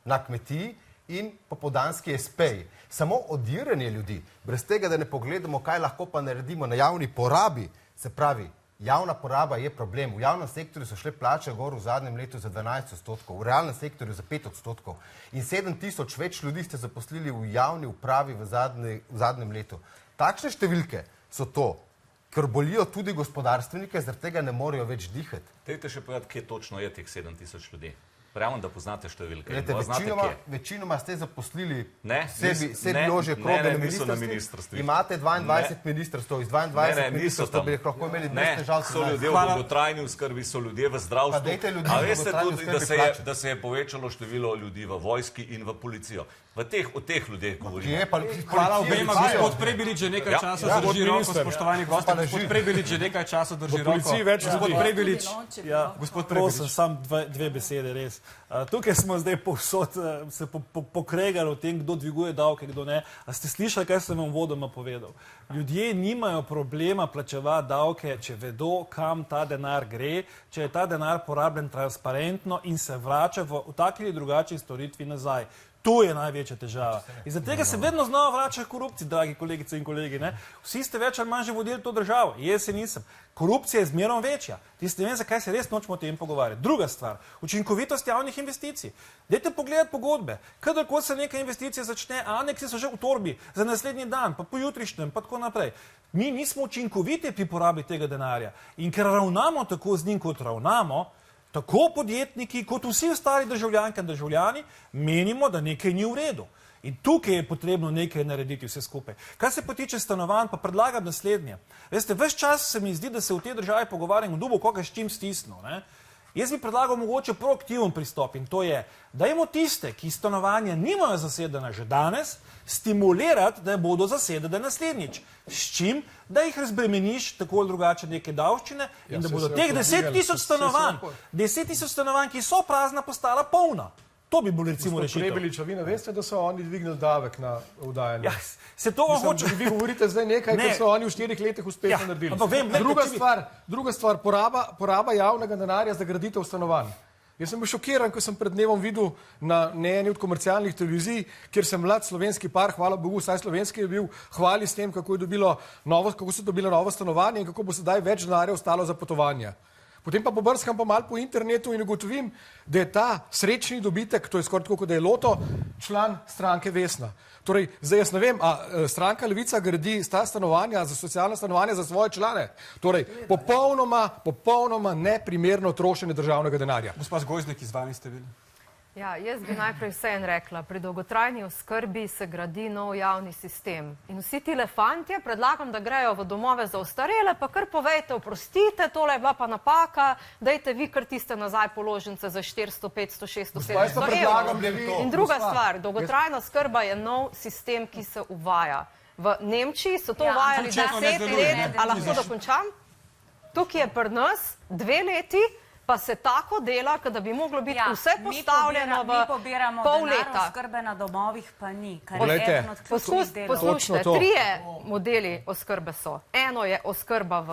na kmetiji in popoldanski espeji. Samo odiranje ljudi, brez tega, da ne pogledamo, kaj lahko pa naredimo na javni porabi, se pravi, javna poraba je problem. V javnem sektorju so šle plače gor v zadnjem letu za 12%, v realnem sektorju za 5% in 7000 več ljudi ste zaposlili v javni upravi v zadnjem letu. Takšne številke so to, ker bolijo tudi gospodarstvenike, zaradi tega ne morejo več dihati. Dajte še povedati, kje točno je teh 7000 ljudi. Verjamem, da poznate številke. Večinoma ste zaposlili sebi ložje kroge na ministrstvi. Imate 22 ministrstv, iz 22 ministrstv bi lahko imeli 200 žal. So ljudje v dolgotrajni oskrbi, so ljudje v zdravstvu. A veste tudi, da se je povečalo število ljudi v vojski in v policijo. O teh ljudeh govorimo. Hvala obema, gospod Prebilič že nekaj časa drži roko, spoštovani gosti, gospod Prebilič že nekaj časa drži roko. Gospod Prebilič, prosim, sam dve besede, res. Tukaj smo zdaj povsod se pokregali o tem, kdo dviguje davke, kdo ne. A ste slišali, kaj sem vam vodoma povedal? Ljudje nimajo problema plačevati davke, če vedo, kam ta denar gre, če je ta denar porabljen transparentno in se vrača v taki ali drugačni storitvi nazaj. To je največja težava. In zaradi tega se vedno znova vrača korupcija, dragi kolegice in kolegi. Vsi ste več ali manj že vodili to državo. Jaz se nisem. Korupcija je zmerom večja. Tisti ne vem, zakaj se res nočemo o tem pogovarjati. Druga stvar, učinkovitost javnih investicij. Dajte pogledati pogodbe. Kadarkoli se neka investicija začne, aneksi so že v torbi za naslednji dan, pa pojutrišnjem, pa tako naprej. Mi nismo učinkoviti pri porabi tega denarja. In ker ravnamo tako z njim, kot ravnamo, tako podjetniki, kot vsi ostali državljanke in državljani, menimo, da nekaj ni v redu. In tukaj je potrebno nekaj narediti vse skupaj. Kar se pa tiče stanovanj, pa predlagam naslednje. Veste, ves čas se mi zdi, da se v tej državi pogovarjamo, kdo bo koga s čim stisnil. Jaz bi predlagal mogoče proaktiven pristop in to je, dajmo tiste, ki stanovanja nimajo zasedena že danes, stimulirati, da bodo zasedene naslednjič. S čim? Da jih razbremeniš tako ali drugače neke davščine in da bodo teh 10 tisoč stanovanj, ki so prazna, postala polna. To bi bilo recimo rešitev. Gospod Prebilič, a vi ne veste, da so oni dvignili davek na vdajanje? Ja, se to hoče. Vi govorite zdaj nekaj, kar so oni v 4 letih uspešno naredili. Druga stvar, poraba javnega denarja za graditev stanovanj. Jaz sem bil šokiran, ko sem pred dnevom videl na eni od komercialnih televizij, kjer se mlad slovenski par, hvala Bogu, vsaj slovenski je bil, hvali s tem, kako so dobila novo stanovanje in kako bo sedaj več denarja ostalo za potovanja. Potem pa pobrskam pa malo po internetu in ugotovim, da je ta srečni dobitek, to je skoraj tako, kot da je loto, član stranke Vesna. Torej, zdaj jaz ne vem, a stranka Levica gradi ta stanovanja, za socialna stanovanja za svoje člane? Torej, popolnoma neprimerno trošenje državnega denarja. Gospa Zgojznik, iz vami ste bili. Ja, jaz bi najprej vseeno rekla, pri dolgotrajni oskrbi se gradi nov javni sistem. In vsi ti fantje predlagam, da grejo v domove za ostarele, pa kar povejte, oprostite, tole je bila pa napaka, dajte vi kar tiste nazaj položnice za 400, 500, 600, 700 evrov. In druga stvar, dolgotrajna oskrba je nov sistem, ki se uvaja. V Nemčiji so to uvajali 10 let, a lahko dokončam? Tukaj je pri nas 2 leti, pa se tako dela, da bi moglo biti vse postavljeno v pol leta. Mi pobiramo denar, oskrbe na domovih pa ni, kar je eden od ključnih delov. Poslušajte, 3 modeli oskrbe so. Eno je oskrba v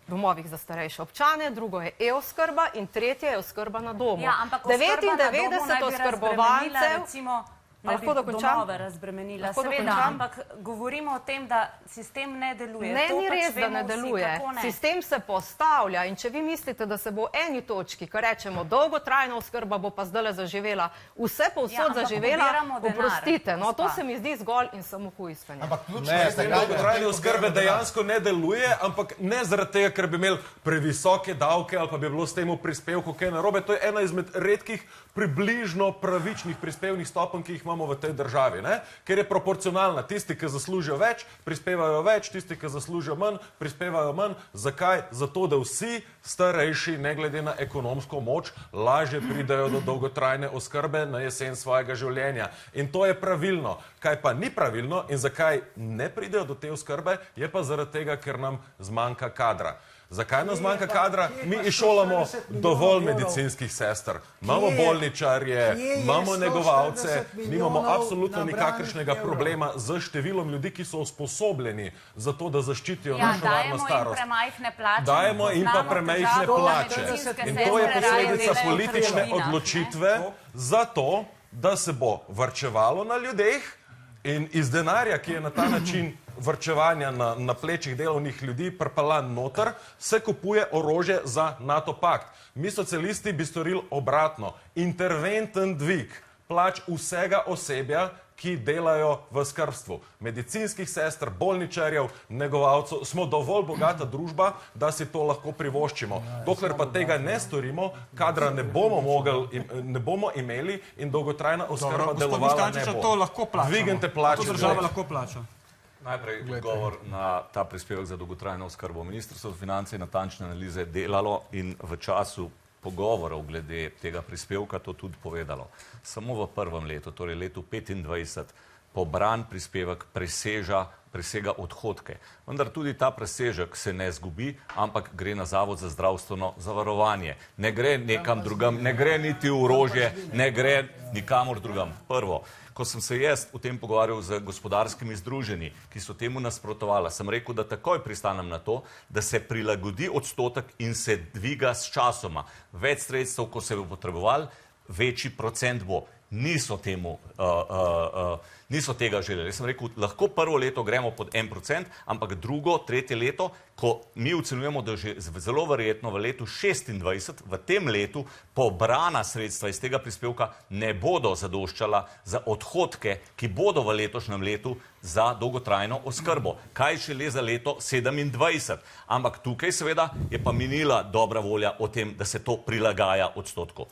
domovih za starejše občane, drugo je e-oskrba in tretje je oskrba na domu. Ja, ampak oskrba na domu naj bi razbremenila, recimo, naj bi domove razbremenila. Seveda, ampak govorimo o tem, da sistem ne deluje. Ne, ni res, da ne deluje. Sistem se postavlja in če vi mislite, da se bo eni točki, ko rečemo dolgotrajna oskrba, bo pa zdaj zaživela, vse povsod zaživela, oprostite. No, to se mi zdi zgolj in samo hujskanje. Ampak dolgotrajne oskrbe dejansko ne deluje, ampak ne zaradi tega, ker bi imeli previsoke davke ali pa bi bilo s tem v prispevku kaj narobe. To je ena izmed redkih približno pravičnih prispevnih stopenj, ki jih imamo v tej državi, ker je proporcionalna. Tisti, ki zaslužijo več, prispevajo več, tisti, ki zaslužijo manj, prispevajo manj. Zakaj? Zato, da vsi starejši, ne glede na ekonomsko moč, lažje pridejo do dolgotrajne oskrbe na jesen svojega življenja. In to je pravilno. Kaj pa ni pravilno in zakaj ne pridejo do te oskrbe, je pa zaradi tega, ker nam zmanjka kadra. Zakaj nam zmanjka kadra? Mi izšolamo dovolj medicinskih sester. Imamo bolničarje, imamo negovalce, nimamo absolutno nikakršnega problema z številom ljudi, ki so usposobljeni za to, da zaščitijo našo varno starost. Dajemo jim pa premajhne plače. In to je posledica politične odločitve za to, da se bo varčevalo na ljudeh in iz denarja, ki je na ta način varčevanja na plečih delovnih ljudi pripeljan noter, se kupuje orožje za NATO pakt. Mi socialisti bi storili obratno. Interventen dvig plač vsega osebja, ki delajo v skrbstvu. Medicinskih sester, bolničarjev, negovalcev. Smo dovolj bogata družba, da si to lahko privoščimo. Dokler pa tega ne storimo, kadra ne bomo imeli in dolgotrajna oskrba delovala ne bo. Dvignite plače. To država lahko plača. Najprej odgovor na ta prispevek za dolgotrajno oskrbo. Ministrstvo za finance je natančne analize delalo in v času pogovorov glede tega prispevka to tudi povedalo. Samo v prvem letu, torej letu 2025, pobran prispevek presega odhodke. Vendar tudi ta presežek se ne zgubi, ampak gre na Zavod za zdravstveno zavarovanje. Ne gre nekam drugam, ne gre niti v orožje, ne gre nikamor drugam. Prvo, ko sem se jaz o tem pogovarjal z gospodarskimi združenji, ki so temu nasprotovala, sem rekel, da takoj pristanem na to, da se prilagodi odstotek in se dviga s časoma. Več sredstev, ko se bo potreboval, večji procent bo. Niso tega želeli. Jaz sem rekel, lahko prvo leto gremo pod 1%, ampak drugo, tretje leto, ko mi ocenjujemo, da že zelo verjetno v letu 26, v tem letu, pobrana sredstva iz tega prispevka ne bodo zadoščala za odhodke, ki bodo v letošnjem letu za dolgotrajno oskrbo. Kaj šele za leto 27. Ampak tukaj seveda je pa minila dobra volja o tem, da se to prilagaja odstotku.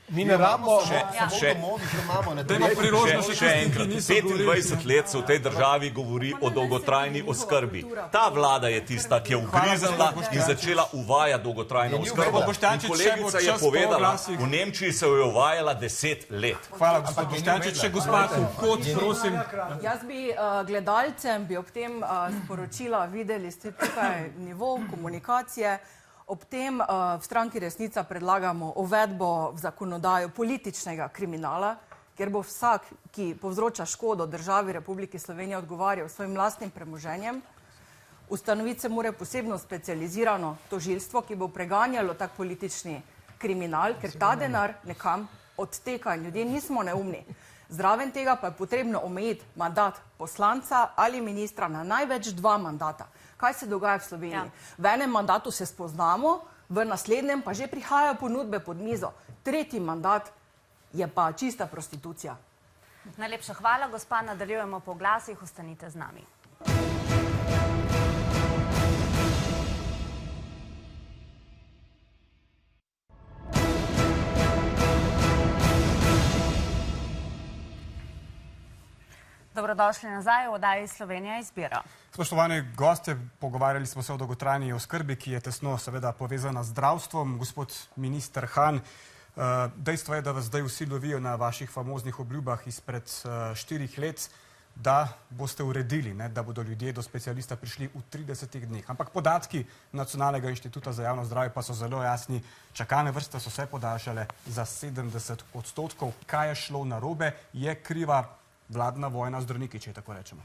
Mi ne rabimo še enkrat. 25 let se v tej državi govori o dolgotrajni oskrbi. Ta vlada je tista, ki je ugriznila in začela uvajati dolgotrajno oskrbo. In kolegica je povedala, v Nemčiji se jo je uvajala 10 let. Hvala, gospod Boštjančič. Še gospod Kot, prosim. Jaz bi gledalcem ob tem sporočila, videli ste tukaj nivo komunikacije. Ob tem v stranki Resnica predlagamo uvedbo v zakonodajo političnega kriminala, kjer bo vsak, ki povzroča škodo državi Republike Slovenije, odgovarjal svojim lastnim premoženjem. Ustanoviti se mora posebno specializirano tožilstvo, ki bo preganjalo tak politični kriminal, ker ta denar nekam odteka in ljudje nismo neumni. Zraven tega pa je potrebno omejiti mandat poslanca ali ministra na največ 2 mandata. Kaj se dogaja v Sloveniji? V enem mandatu se spoznamo, v naslednjem pa že prihajajo ponudbe pod mizo. Tretji mandat je pa čista prostitucija. Najlepša hvala, gospa. Nadaljujemo po glasih. Ostanite z nami. Dobrodošli nazaj v oddaji Slovenija izbira. Spoštovani gostje, pogovarjali smo se o dolgotrajni oskrbi, ki je tesno seveda povezana z zdravstvom. Gospod minister Han, dejstvo je, da vas zdaj vsi lovijo na vaših famoznih obljubah izpred 4 let, da boste uredili, da bodo ljudje do specialista prišli v 30 dneh. Ampak podatki Nacionalnega inštituta za javno zdravje pa so zelo jasni. Čakalne vrste so se podaljšale za 70%. Kaj je šlo narobe? Je kriva vladna vojna z zdravniki, če tako rečemo?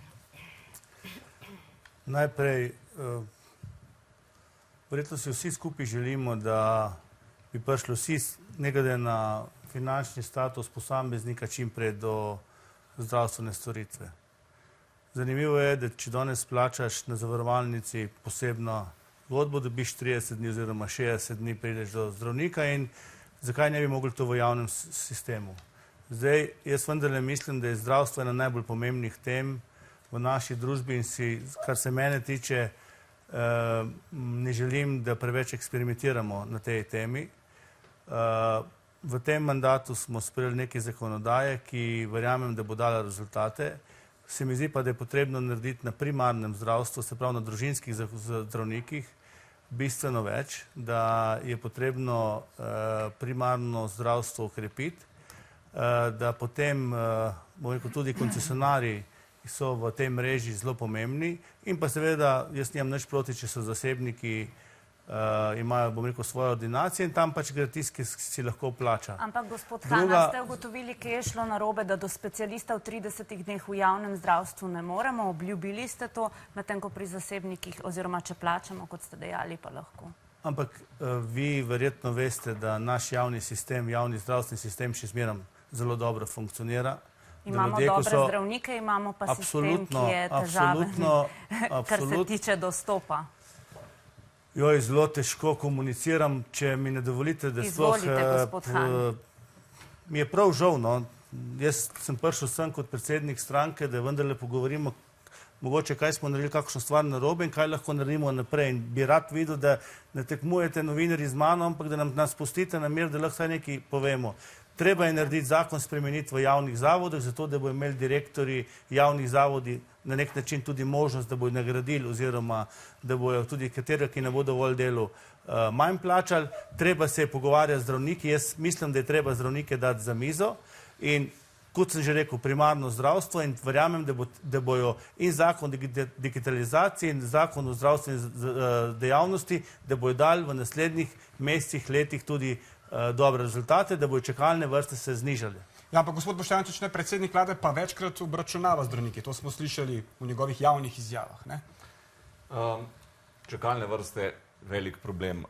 Najprej, verjetno si vsi skupaj želimo, da bi prišli vsi, ne glede na finančni status posameznika, čim prej do zdravstvene storitve. Zanimivo je, da če danes plačaš na zavarovalnici posebno zgodbo, dobiš 30 dni oziroma 60 dni prideš do zdravnika in zakaj ne bi mogli to v javnem sistemu? Zdaj, jaz vendarle mislim, da je zdravstvo ena najbolj pomembnih tem v naši družbi in si, kar se mene tiče, ne želim, da preveč eksperimentiramo na tej temi. V tem mandatu smo sprejeli neke zakonodaje, ki verjamem, da bo dala rezultate. Se mi zdi pa, da je potrebno narediti na primarnem zdravstvu, se pravi na družinskih zdravnikih, bistveno več, da je potrebno primarno zdravstvo ukrepiti, da potem tudi koncesionarji so v tej mreži zelo pomembni in pa seveda jaz nimam nič proti, če so zasebniki, imajo svoje ordinacije in tam pač gre tisti, ki si lahko plača. Ampak gospod Hanna, ste ugotovili, kje je šlo narobe, da do specialista v 30 dneh v javnem zdravstvu ne moremo? Obljubili ste to, medtem ko pri zasebnikih oziroma če plačamo, kot ste dejali, pa lahko. Ampak vi verjetno veste, da naš javni sistem, javni zdravstveni sistem še zmeraj zelo dobro funkcionira. Imamo dobre zdravnike, imamo pa sistem, ki je težaven, kar se tiče dostopa. Joj, zelo težko komuniciram, če mi ne dovolite, da sploh... Izvolite, gospod Han. Mi je prav žal, no. Jaz sem prišel sem kot predsednik stranke, da vendarle pogovorimo mogoče, kaj smo naredili, kakšno stvar narobe in kaj lahko naredimo naprej. In bi rad videl, da ne tekmujete novinarji z mano, ampak da nas pustite na mir, da lahko vsaj nekaj povemo. treba je narediti zakon spremeniti v javnih zavodih, zato da bo imeli direktori javnih zavodov na nek način tudi možnost, da bojo nagradili oziroma da bojo tudi katera, ki ne bo dovolj delu, manj plačali. Treba se pogovarjati z zdravniki. Jaz mislim, da je treba zdravnike dati za mizo in kot sem že rekel, primarno zdravstvo in verjamem, da bojo in zakon o digitalizaciji in zakon o zdravstveni dejavnosti, da bojo dali v naslednjih mesecih, letih tudi dobre rezultate, da bojo čakalne vrste se znižale. Ja, ampak gospod Boštjančič, predsednik vlade pa večkrat obračunava zdravniki. To smo slišali v njegovih javnih izjavah. Ne? Čakalne vrste, velik problem.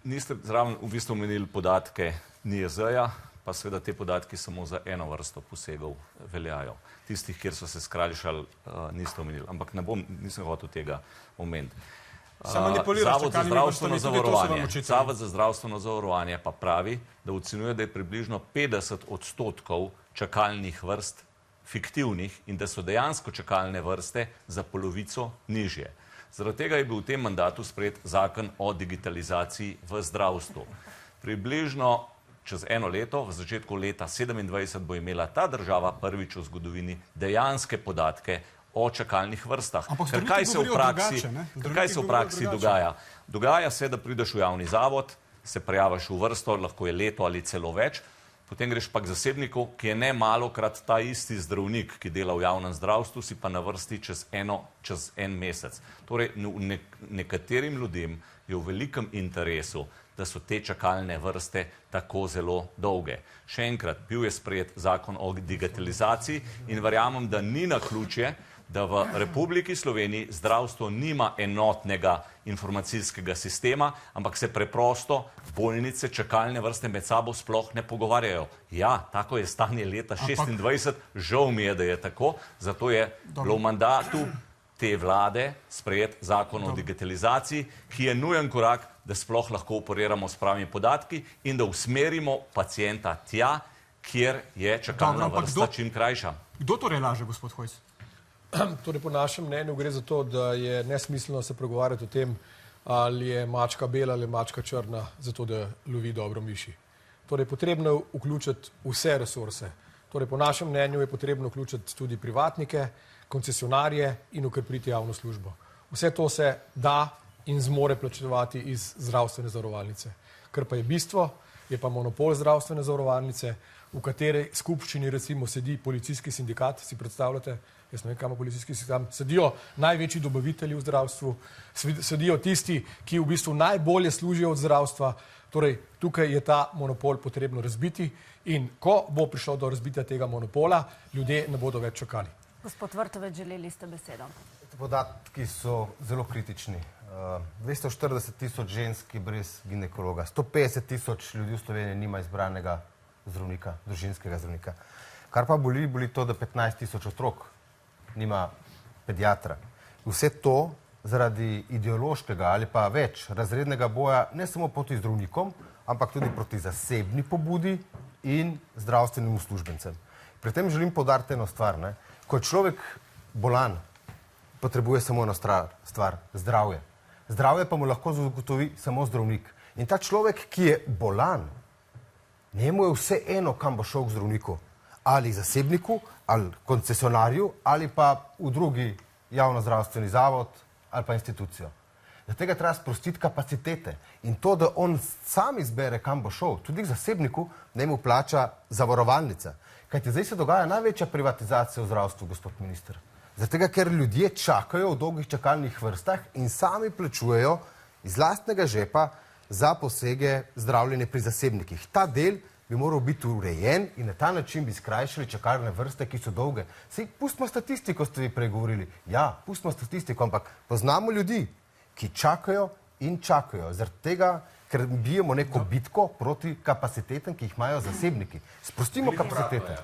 Niste zraven v bistvu omenili podatke NIJZ-ja, pa seveda te podatki samo za eno vrsto posegov veljajo. Tistih, kjer so se skrajšali, niste omenili. Ampak nisem hotel tega omeniti. Zavod za zdravstveno zavarovanje pa pravi, da ocenjuje, da je približno 50% čakalnih vrst fiktivnih in da so dejansko čakalne vrste za polovico nižje. Zaradi tega je bil v tem mandatu sprejet zakon o digitalizaciji v zdravstvu. Približno čez eno leto, v začetku leta 2027, bo imela ta država prvič v zgodovini dejanske podatke o čakalnih vrstah. Ker kaj se v praksi dogaja? Dogaja se, da prideš v javni zavod, se prijaviš v vrsto, lahko je leto ali celo več, potem greš pa k zasebniku, ki je ne malokrat ta isti zdravnik, ki dela v javnem zdravstvu, si pa na vrsti čez en mesec. Torej, nekaterim ljudem je v velikem interesu, da so te čakalne vrste tako zelo dolge. Še enkrat, bil je sprejet zakon o digitalizaciji in verjamem, da ni naključje, da v Republiki Sloveniji zdravstvo nima enotnega informacijskega sistema, ampak se preprosto bolnice, čakalne vrste med sabo sploh ne pogovarjajo. Ja, tako je stanje leta 2026, žal mi je, da je tako, zato je bilo v mandatu te vlade sprejet zakon o digitalizaciji, ki je nujen korak, da sploh lahko operiramo s pravimi podatki in da usmerimo pacienta tja, kjer je čakalna vrsta čim krajša. Kdo torej laže, gospod Hojs? Torej, po našem mnenju gre za to, da je nesmiselno se pregovarjati o tem, ali je mačka bela ali mačka črna, zato da lovi dobro miši. Torej, potrebno je vključiti vse resurse. Torej, po našem mnenju je potrebno vključiti tudi privatnike, koncesionarje in ukrepiti javno službo. Vse to se da in zmore plačevati iz zdravstvene zavarovalnice. Kar pa je bistvo, je pa monopol zdravstvene zavarovalnice, v kateri skupščini recimo sedi policijski sindikat, si predstavljate, jaz ne vem, kam policijski sindikat, sedijo največji dobavitelji v zdravstvu, sedijo tisti, ki v bistvu najbolje služijo od zdravstva, torej tukaj je ta monopol potrebno razbiti in ko bo prišlo do razbitja tega monopola, ljudje ne bodo več čakali. Gospod Vrtovec, želeli ste besedo. Podatki so zelo kritični. 240 000 žensk je brez ginekologa, 150 000 ljudi v Sloveniji nima izbranega zdravnika, družinskega zdravnika. Kar pa boli to, da 15 000 otrok nima pediatra. Vse to zaradi ideološkega ali pa več razrednega boja ne samo proti zdravnikom, ampak tudi proti zasebni pobudi in zdravstvenim uslužbencem. Pri tem želim poudariti eno stvar. Ko je človek bolan, potrebuje samo eno stvar, zdravje. Zdravje pa mu lahko zagotovi samo zdravnik. In ta človek, ki je bolan, njemu je vse eno, kam bo šel k zdravniku. Ali zasebniku, ali koncesionarju, ali pa v drugi javno-zdravstveni zavod, ali pa institucijo. Za tega treba sprostiti kapacitete. In to, da on sam izbere, kam bo šel, tudi k zasebniku, njemu plača zavarovalnica. Kajti zdaj se dogaja največja privatizacija v zdravstvu, gospod minister. Zato, ker ljudje čakajo v dolgih čakalnih vrstah in sami plačujejo iz lastnega žepa za posege zdravljenja pri zasebnikih. Ta del bi moral biti urejen in na ta način bi skrajšali čakalne vrste, ki so dolge. Sej, pustimo statistiko, ste vi prej govorili. Ja, pustimo statistiko, ampak poznamo ljudi, ki čakajo in čakajo. Zaradi tega, ker bijemo neko bitko proti kapacitetem, ki jih imajo zasebniki. Sprostimo kapacitete.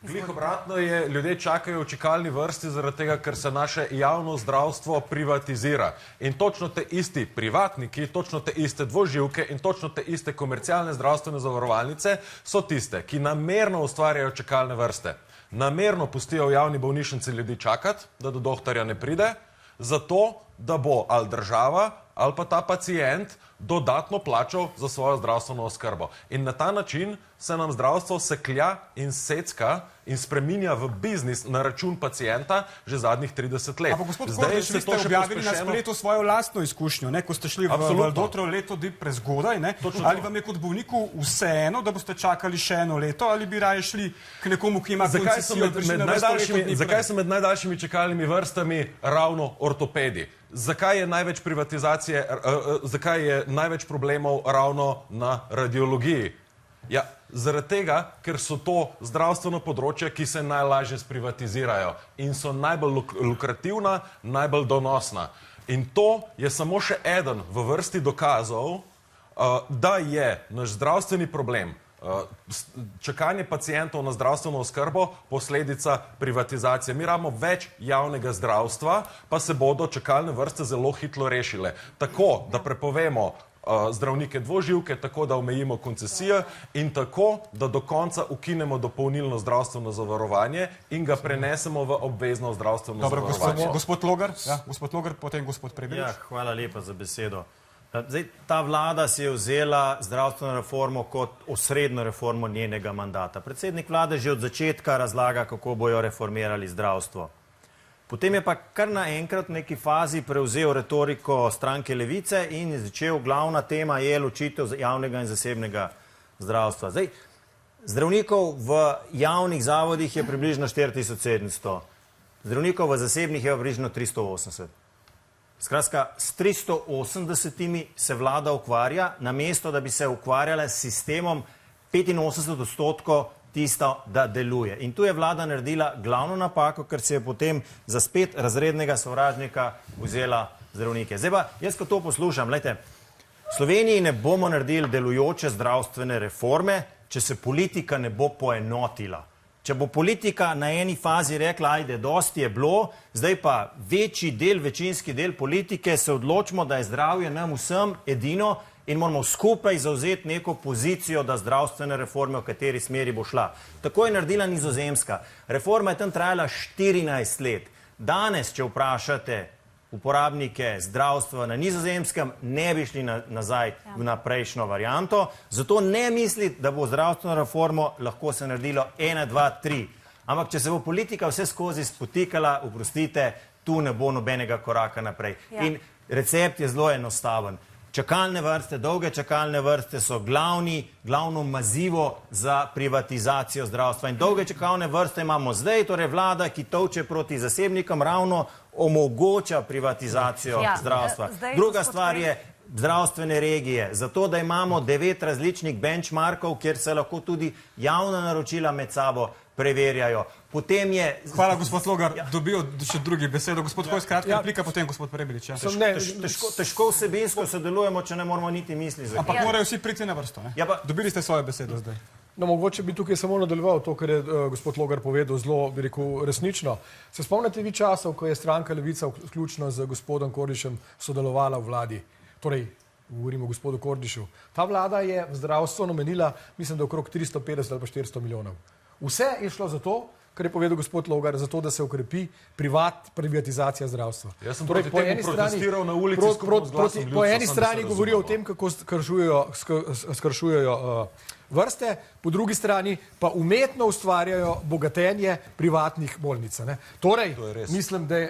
Glih obratno je, ljudje čakajo v čakalni vrsti zaradi tega, ker se naše javno zdravstvo privatizira. In točno te isti privatniki, točno te iste dvoživke in točno te iste komercialne zdravstvene zavarovalnice so tiste, ki namerno ustvarjajo čakalne vrste. Namerno pustijo v javni bolnišnici ljudi čakati, da do doktorja ne pride, zato da bo ali država ali pa ta pacient dodatno plačal za svojo zdravstveno oskrbo. In na ta način se nam zdravstvo seklja in secka in spreminja v biznis na račun pacienta že zadnjih 30 let. Ampak gospod Kordiš, vi ste objavili na spletu svojo lastno izkušnjo, ko ste šli v Valdotro leto dni prezgodaj, ali vam je kot bolniku vseeno, da boste čakali še eno leto, ali bi raje šli k nekomu, ki ima koncesijo? Zakaj so med najdaljšimi čakalnimi vrstami ravno ortopedi? Zakaj je največ privatizacije, zakaj je največ problemov ravno na radiologiji? Ja, zaradi tega, ker so to zdravstveno področje, ki se najlažje sprivatizirajo in so najbolj lukrativna, najbolj donosna. In to je samo še eden v vrsti dokazov, da je naš zdravstveni problem, čakanje pacientov na zdravstveno oskrbo, posledica privatizacije. Mi rabimo več javnega zdravstva, pa se bodo čakalne vrste zelo hitro rešile. Tako, da prepovemo zdravnike dvoživke, tako da omejimo koncesije in tako, da do konca ukinemo dopolnilno zdravstveno zavarovanje in ga prenesemo v obvezno zdravstveno zavarovanje. Gospod Logar, potem gospod Prebilič. Ja, hvala lepa za besedo. Zdaj, ta vlada si je vzela zdravstveno reformo kot osrednjo reformo njenega mandata. Predsednik vlade že od začetka razlaga, kako bojo reformirali zdravstvo. Potem je pa kar naenkrat v neki fazi prevzel retoriko stranke Levice in je začel, glavna tema je ločitev javnega in zasebnega zdravstva. Zdaj, zdravnikov v javnih zavodih je približno 4700, zdravnikov v zasebnih je približno 380. Skratka, s 380 se vlada ukvarja, namesto da bi se ukvarjala s sistemom 85% tisto, da deluje. In tu je vlada naredila glavno napako, ker se je potem za spet razrednega sovražnika vzela zdravnike. Zdaj pa, jaz ko to poslušam, gledajte, v Sloveniji ne bomo naredili delujoče zdravstvene reforme, če se politika ne bo poenotila. Če bo politika na eni fazi rekla, ajde, dosti je bilo, zdaj pa večinski del politike se odločimo, da je zdravje nam vsem edino in moramo skupaj zauzeti neko pozicijo, da zdravstvene reforme, v kateri smeri bo šla. Tako je naredila Nizozemska. Reforma je tam trajala 14 let. Danes, če vprašate uporabnike zdravstva na Nizozemskem, ne bi šli nazaj na prejšnjo varianto. Zato ne misliti, da bo zdravstveno reformo lahko se naredilo 1, 2, 3. Ampak, če se bo politika vse skozi spotikala, oprostite, tu ne bo nobenega koraka naprej. In recept je zelo enostaven. Čakalne vrste, dolge čakalne vrste so glavno mazivo za privatizacijo zdravstva. In dolge čakalne vrste imamo zdaj, torej vlada, ki tolče proti zasebnikom, ravno omogoča privatizacijo zdravstva. Druga stvar je zdravstvene regije, zato da imamo 9 različnih benchmarkov, kjer se lahko tudi javna naročila med sabo preverjajo. Potem je... Hvala, gospod Logar. Dobijo še drugi besedo. Gospod Hojs, kratka replika, potem gospod Prebilič. Težko vsebinsko sodelujemo, če ne moramo niti misli. Ampak morajo vsi priti na vrsto. Dobili ste svojo besedo zdaj. No, mogoče bi tukaj samo nadaljeval to, kar je gospod Logar povedal, zelo, bi rekel, resnično. Se spomnite vi časov, ko je stranka Levica, vključno z gospodom Kordišem, sodelovala v vladi? Torej, govorimo o gospodu Kordišu. Ta vlada je v zdravstvo namenila, mislim, da okrog 350 ali pa 400 milijonov. Vse je šlo za to, kar je povedal gospod Logar, za to, da se ukrepi privatizacija zdravstva. Jaz sem proti temu protestiral na ulici skupaj z glasom ljudstva. Po eni strani govorijo o tem, kako skršujejo vrste, po drugi strani pa umetno ustvarjajo bogatenje privatnih bolnic. Torej,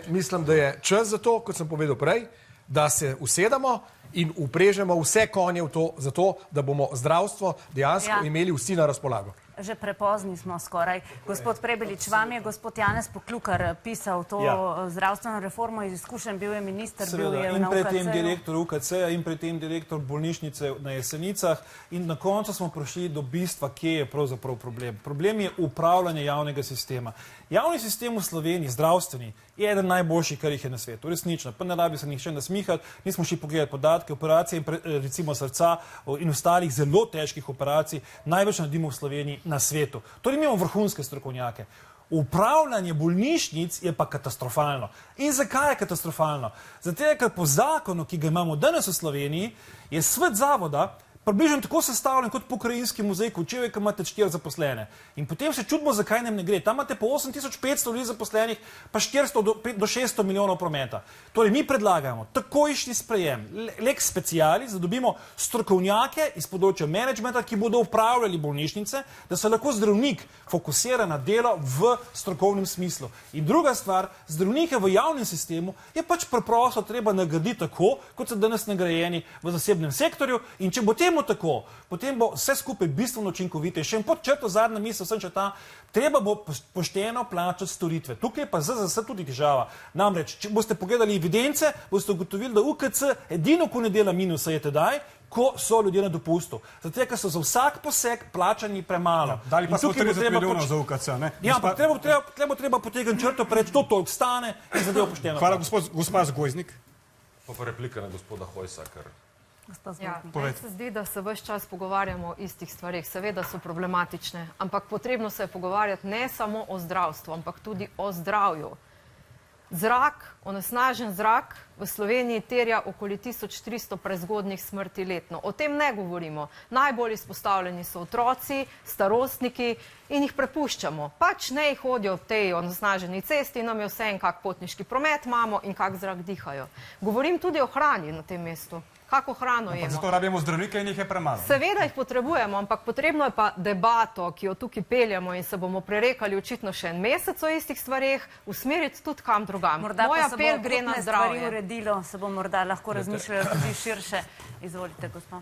mislim, da je čas za to, kot sem povedal prej, da se usedemo in uprežemo vse konje v to, zato, da bomo zdravstvo dejansko imeli vsi na razpolago. Že prepozni smo skoraj. Gospod Prebilič, vam je gospod Janez Poklukar pisal to zdravstveno reformo, iz izkušenj, bil je minister, bil je na UKC-u. In predtem direktor UKC-ja in predtem direktor bolnišnice na Jesenicah in na koncu smo prišli do bistva, kje je pravzaprav problem. Problem je upravljanje javnega sistema. Javni sistem v Sloveniji, zdravstveni, je eden najboljših, kar jih je na svetu. Resnično. Pa ne rabi se nihče nasmihati, nismo šli pogledati podatke, operacije, recimo srca in ostalih zelo težkih operacij, največ naredimo v Sloveniji na svetu. Torej imamo vrhunske strokovnjake. Upravljanje bolnišnic je pa katastrofalno. In zakaj je katastrofalno? Zato, ker po zakonu, ki ga imamo danes v Sloveniji, je svet zavoda približno tako sestavljen kot pokrajinski muzej Kočevje, ki imate 4 zaposlene. In potem se čudimo, zakaj nam ne gre. Tam imate po 8500 ljudi zaposlenih, pa 400 do 600 milijonov prometa. Torej, mi predlagamo takojšnji sprejem, lex specialis, da dobimo strokovnjake iz področja menedžmenta, ki bodo upravljali bolnišnice, da se lahko zdravnik fokusira na delo v strokovnem smislu. In druga stvar, zdravnike v javnem sistemu je pač preprosto treba nagraditi tako, kot so danes nagrajeni v zasebnem sektorju, in če bo temu tako, potem bo vse skupaj bistveno učinkovitejše. In pod črto zadnja misel sem še ta, treba bo pošteno plačati storitve. Tukaj je pa ZZS tudi težava. Namreč, če boste pogledali evidence, boste ugotovili, da UKC edino, ko ne dela minusa, je tedaj, ko so ljudje na dopustu. Zato, ker so za vsak poseg plačani premalo. Ja, dali pa so 30 milijonov za UKC, ne? Ja, pa treba potegniti črto preč, to toliko stane in zadevo pošteno. Hvala, gospa Zgojznik. Pa replika na gospoda Hojsa, ker... Ja, meni se zdi, da se ves čas pogovarjamo o istih stvarih. Seveda so problematične, ampak potrebno se je pogovarjati ne samo o zdravstvu, ampak tudi o zdravju. Zrak, onesnažen zrak v Sloveniji terja okoli 1300 prezgodnjih smrti letno. O tem ne govorimo. Najbolj izpostavljeni so otroci, starostniki in jih prepuščamo. Pač ne hodijo v tej onesnaženi cesti, nam je vse en kak potniški promet imamo in kak zrak dihajo. Govorim tudi o hrani na tem mestu. Kako hrano jemo. Zato rabimo zdravnike in jih je premalo. Seveda jih potrebujemo, ampak potrebno je pa debato, ki jo tukaj peljamo in se bomo prerekali očitno še en mesec o istih stvareh, usmeriti tudi kam drugam. Moj apel gre na zdravje. Uredilo, se bo morda lahko razmišljalo tudi širše. Izvolite, gospod.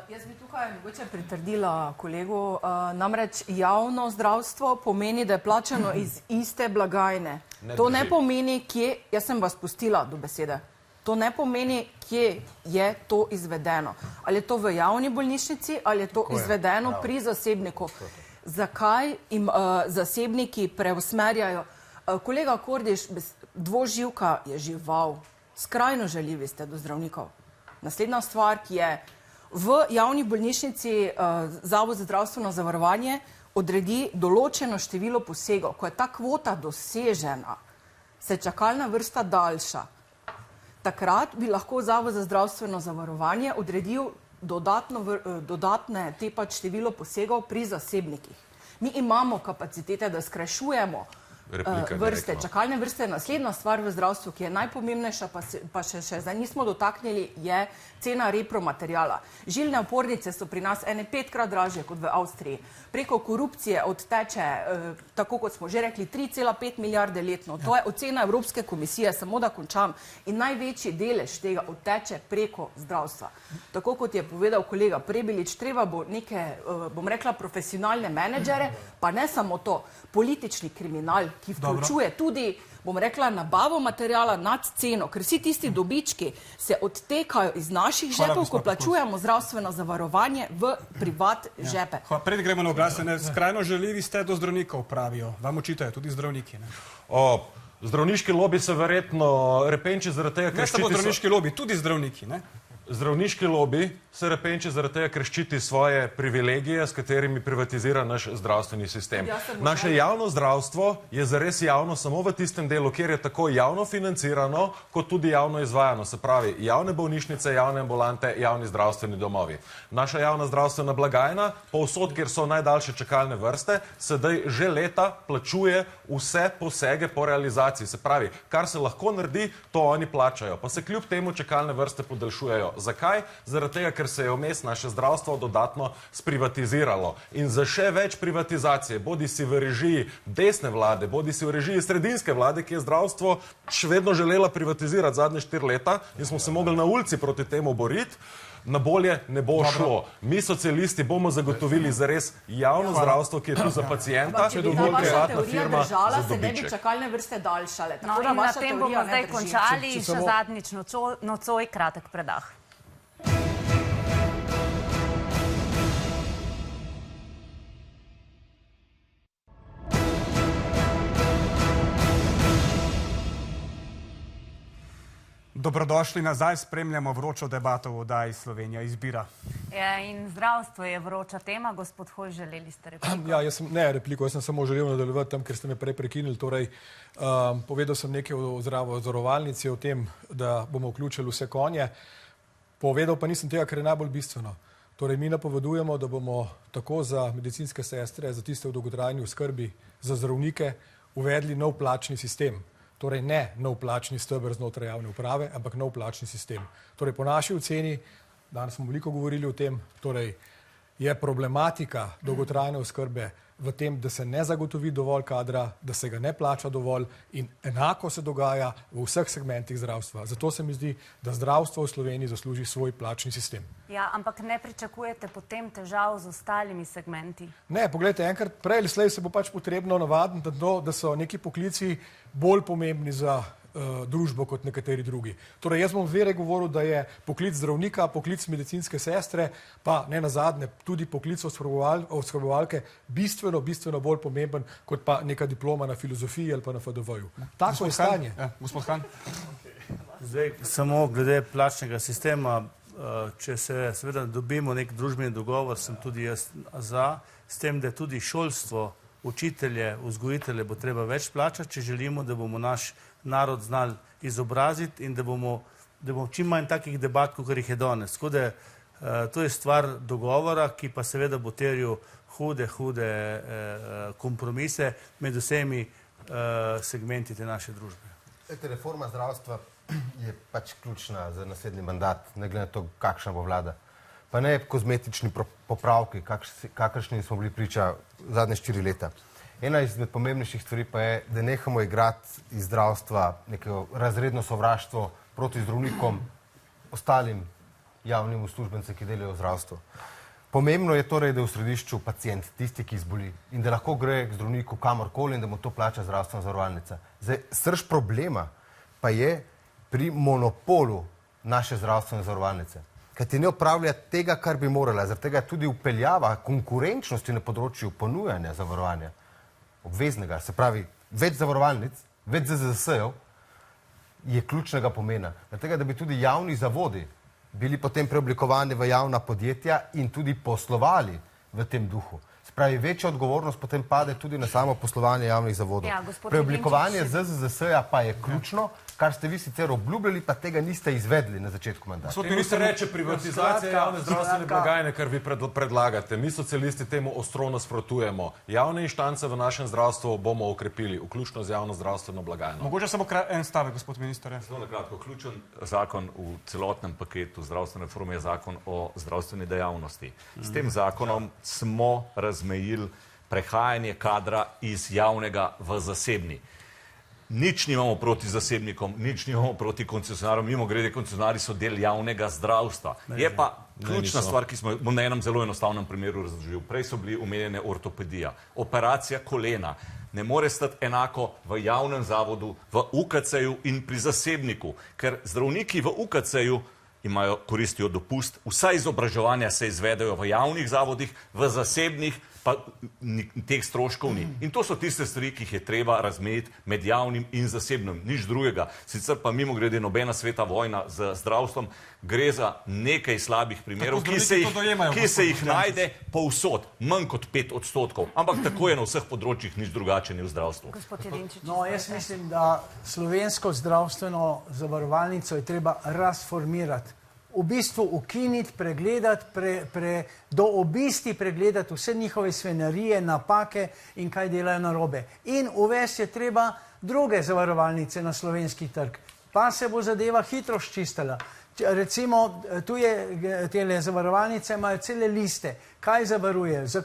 Jaz bi tukaj mogoče pritrdila kolegu. Namreč javno zdravstvo pomeni, da je plačano iz iste blagajne. To ne pomeni, kje, jaz sem vas pustila do besede. To ne pomeni, kje je to izvedeno. Ali je to v javni bolnišnici, ali je to izvedeno pri zasebniku. Zakaj jim zasebniki preusmerjajo? Kolega Kordiš, dvoživka je žival. Skrajno žaljivi ste do zdravnikov. Naslednja stvar, ki je v javni bolnišnici Zavod za zdravstveno zavarovanje odredi določeno število posegov. Ko je ta kvota dosežena, se čakalna vrsta daljša. Takrat bi lahko Zavod za zdravstveno zavarovanje odredil dodatne te pač število posegov pri zasebnikih. Mi imamo kapacitete, da skrajšujemo vrste. Čakalne vrste je naslednja stvar v zdravstvu, ki je najpomembnejša, pa še zdaj nismo dotaknili, je cena repromateriala. Žilne opornice so pri nas 5-krat dražje kot v Avstriji. Preko korupcije odteče, tako kot smo že rekli, 3,5 milijarde letno. To je ocena Evropske komisije, samo da končam. In največji delež tega odteče preko zdravstva. Tako kot je povedal kolega Prebilič, treba bo neke, bom rekla, profesionalne menedžere, pa ne samo to, politični kriminal, ki vključuje tudi, bom rekla, nabavo materijala nad ceno, ker vsi tisti dobički se odtekajo iz naših žepov, ko plačujemo zdravstveno zavarovanje v privat žepe. Pred gremo na oglase, skrajno žaljivi ste do zdravnikov, pravijo. Vam očitajo tudi zdravniki, ne? Zdravniški lobi se verjetno repenči zaradi tega, ker ščiti... Ne samo zdravniški lobi, tudi zdravniki, ne? Zdravniški lobi se repenči zaradi tega, ker ščiti svoje privilegije, s katerimi privatizira naš zdravstveni sistem. Naše javno zdravstvo je zares javno samo v tistem delu, kjer je tako javno financirano, kot tudi javno izvajano. Se pravi, javne bolnišnice, javne ambulante, javni zdravstveni domovi. Naša javna zdravstvena blagajna, povsod, kjer so najdaljše čakalne vrste, sedaj že leta plačuje vse posege po realizaciji. Se pravi, kar se lahko naredi, to oni plačajo. Pa se kljub temu čakalne vrste podaljšujejo. Zakaj? Zaradi tega, ker se je vmes naše zdravstvo dodatno sprivatiziralo. In za še več privatizacije, bodi si v režiji desne vlade, bodi si v režiji sredinske vlade, ki je zdravstvo še vedno želela privatizirati zadnje 4 leta in smo se mogli na ulici proti temu boriti, na bolje ne bo šlo. Mi socialisti bomo zagotovili zares javno zdravstvo, ki je tu za pacienta, če dovolj privatna firma za dobiček. Se ne bi čakalne vrste daljšale. No, in na tem bomo zdaj končali, še zadnjič nocoj, kratek predah. Dobrodošli nazaj, spremljamo vročo debato v oddaji Slovenija izbira. In zdravstvo je vroča tema. Gospod Hoj, želeli ste repliko? Ja, repliko, jaz sem samo želel nadaljevati tam, ker ste me prej prekinili. Torej, povedal sem nekaj o zavarovalnici, o tem, da bomo vključili vse konje. Povedal pa nisem tega, kar je najbolj bistveno. Torej, mi napovedujemo, da bomo tako za medicinske sestre, za tiste v dolgotrajni oskrbi, za zdravnike uvedli nov plačni sistem. Torej, ne nov plačni steber znotraj javne uprave, ampak nov plačni sistem. Torej, po naši oceni, danes smo veliko govorili o tem, torej, je problematika dolgotrajne oskrbe v tem, da se ne zagotovi dovolj kadra, da se ga ne plača dovolj in enako se dogaja v vseh segmentih zdravstva. Zato se mi zdi, da zdravstvo v Sloveniji zasluži svoj plačni sistem. Ja, ampak ne pričakujete potem težav z ostalimi segmenti? Ne, pogledajte, enkrat prej ali slej se bo pač potrebno navaditi na to, da so neki poklici bolj pomembni za družbo kot nekateri drugi. Torej, jaz bom vere govoril, da je poklic zdravnika, poklic medicinske sestre, pa ne nazadnje tudi poklic oskrbovalke bistveno bolj pomemben kot pa neka diploma na filozofiji ali pa na FDV-ju. Tako je stanje. Gospod Han. Zdaj, samo glede plačnega sistema, če se seveda dobimo nek družbeni dogovor, sem tudi jaz za, s tem, da tudi šolstvo, učitelje, vzgojitelje bo treba več plačati, če želimo, da bomo naš narod znali izobraziti in da bomo čim manj takih debat, kot jih je danes. Tako da to je stvar dogovora, ki pa seveda bo terjal hude kompromise med vsemi segmenti te naše družbe. Reforma zdravstva je pač ključna za naslednji mandat, ne glede na to, kakšna bo vlada. Pa ne kozmetični popravki, kakršni smo bili priča zadnje 4 leta. Ena izmed pomembnejših stvari pa je, da nehamo igrati iz zdravstva neko razredno sovraštvo proti zdravnikom, ostalim javnim uslužbencem, ki delajo v zdravstvu. Pomembno je torej, da je v središču pacient, tisti, ki izboli in da lahko gre k zdravniku kamorkoli in da mu to plača zdravstvena zavarovalnica. Zdaj, srž problema pa je pri monopolu naše zdravstvene zavarovalnice. Kajti ne opravlja tega, kar bi morala, zaradi tega tudi upeljava konkurenčnosti na področju ponujanja zavarovanja obveznega, se pravi več zavarovalnic, več ZZS-jev je ključnega pomena. Zaradi tega, da bi tudi javni zavodi bili potem preoblikovani v javna podjetja in tudi poslovali v tem duhu. Se pravi, večja odgovornost potem pade tudi na samo poslovanje javnih zavodov. Ja, preoblikovanje ZZS-ja pa je ključno, kar ste vi sicer obljubljali, pa tega niste izvedli na začetku mandata. Gospod minister, reče privatizacija javne zdravstvene blagajne, kar vi predlagate. Mi socialisti temu ostro nasprotujemo. Javne inštance v našem zdravstvu bomo okrepili, vključno z javno zdravstveno blagajno. Mogoče samo en stavek, gospod minister. Zelo na kratko, ključen zakon v celotnem paketu zdravstvene reforme je zakon o zdravstveni dejavnosti. S tem zakonom smo razmejili prehajanje kadra iz javnega v zasebni. Nič nimamo proti zasebnikom, nič nimamo proti koncesionarjem, mimogrede koncesionarji so del javnega zdravstva. Je pa ključna stvar, ki smo na enem zelo enostavnem primeru razložili. Prej so bili omenjene ortopedija. Operacija kolena ne more stati enako v javnem zavodu, v UKC-ju in pri zasebniku, ker zdravniki v UKC-ju koristijo dopust, vsa izobraževanja se izvedejo v javnih zavodih, v zasebnih pa teh stroškov ni. In to so tiste stvari, ki jih je treba razmejiti med javnim in zasebnim, nič drugega. Sicer pa mimogrede nobena sveta vojna z zdravstvom, gre za nekaj slabih primerov, ki se jih najde povsod, manj kot 5%. Ampak tako je na vseh področjih, nič drugače ni v zdravstvu. No, jaz mislim, da slovensko zdravstveno zavarovalnico je treba razformirati. V bistvu ukiniti, pregledati, do obisti pregledati vse njihove svinjarije, napake in kaj delajo narobe. In uvesti je treba druge zavarovalnice na slovenski trg. Pa se bo zadeva hitro sčistila. Recimo, tele zavarovalnice imajo cele liste, kaj zavaruje, za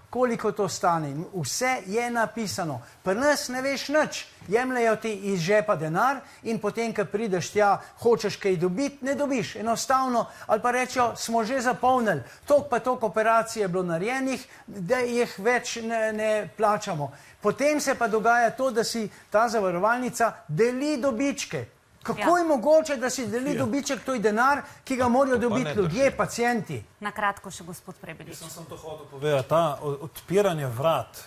koliko to stane. Vse je napisano. Pri nas ne veš nič. Jemljajo ti iz žepa denar in potem, ko prideš tja, hočeš kaj dobiti, ne dobiš. Enostavno, ali pa rečejo, smo že zapolnili. Toliko pa toliko operacij je bilo narejenih, da jih več ne plačamo. Potem se pa dogaja to, da si ta zavarovalnica deli dobičke. Kako je mogoče, da si deli dobiček, to je denar, ki ga morajo dobiti ljudje, pacienti? Na kratko še gospod Prebilič. Jaz sem to hotel povedati, ta odpiranje vrat,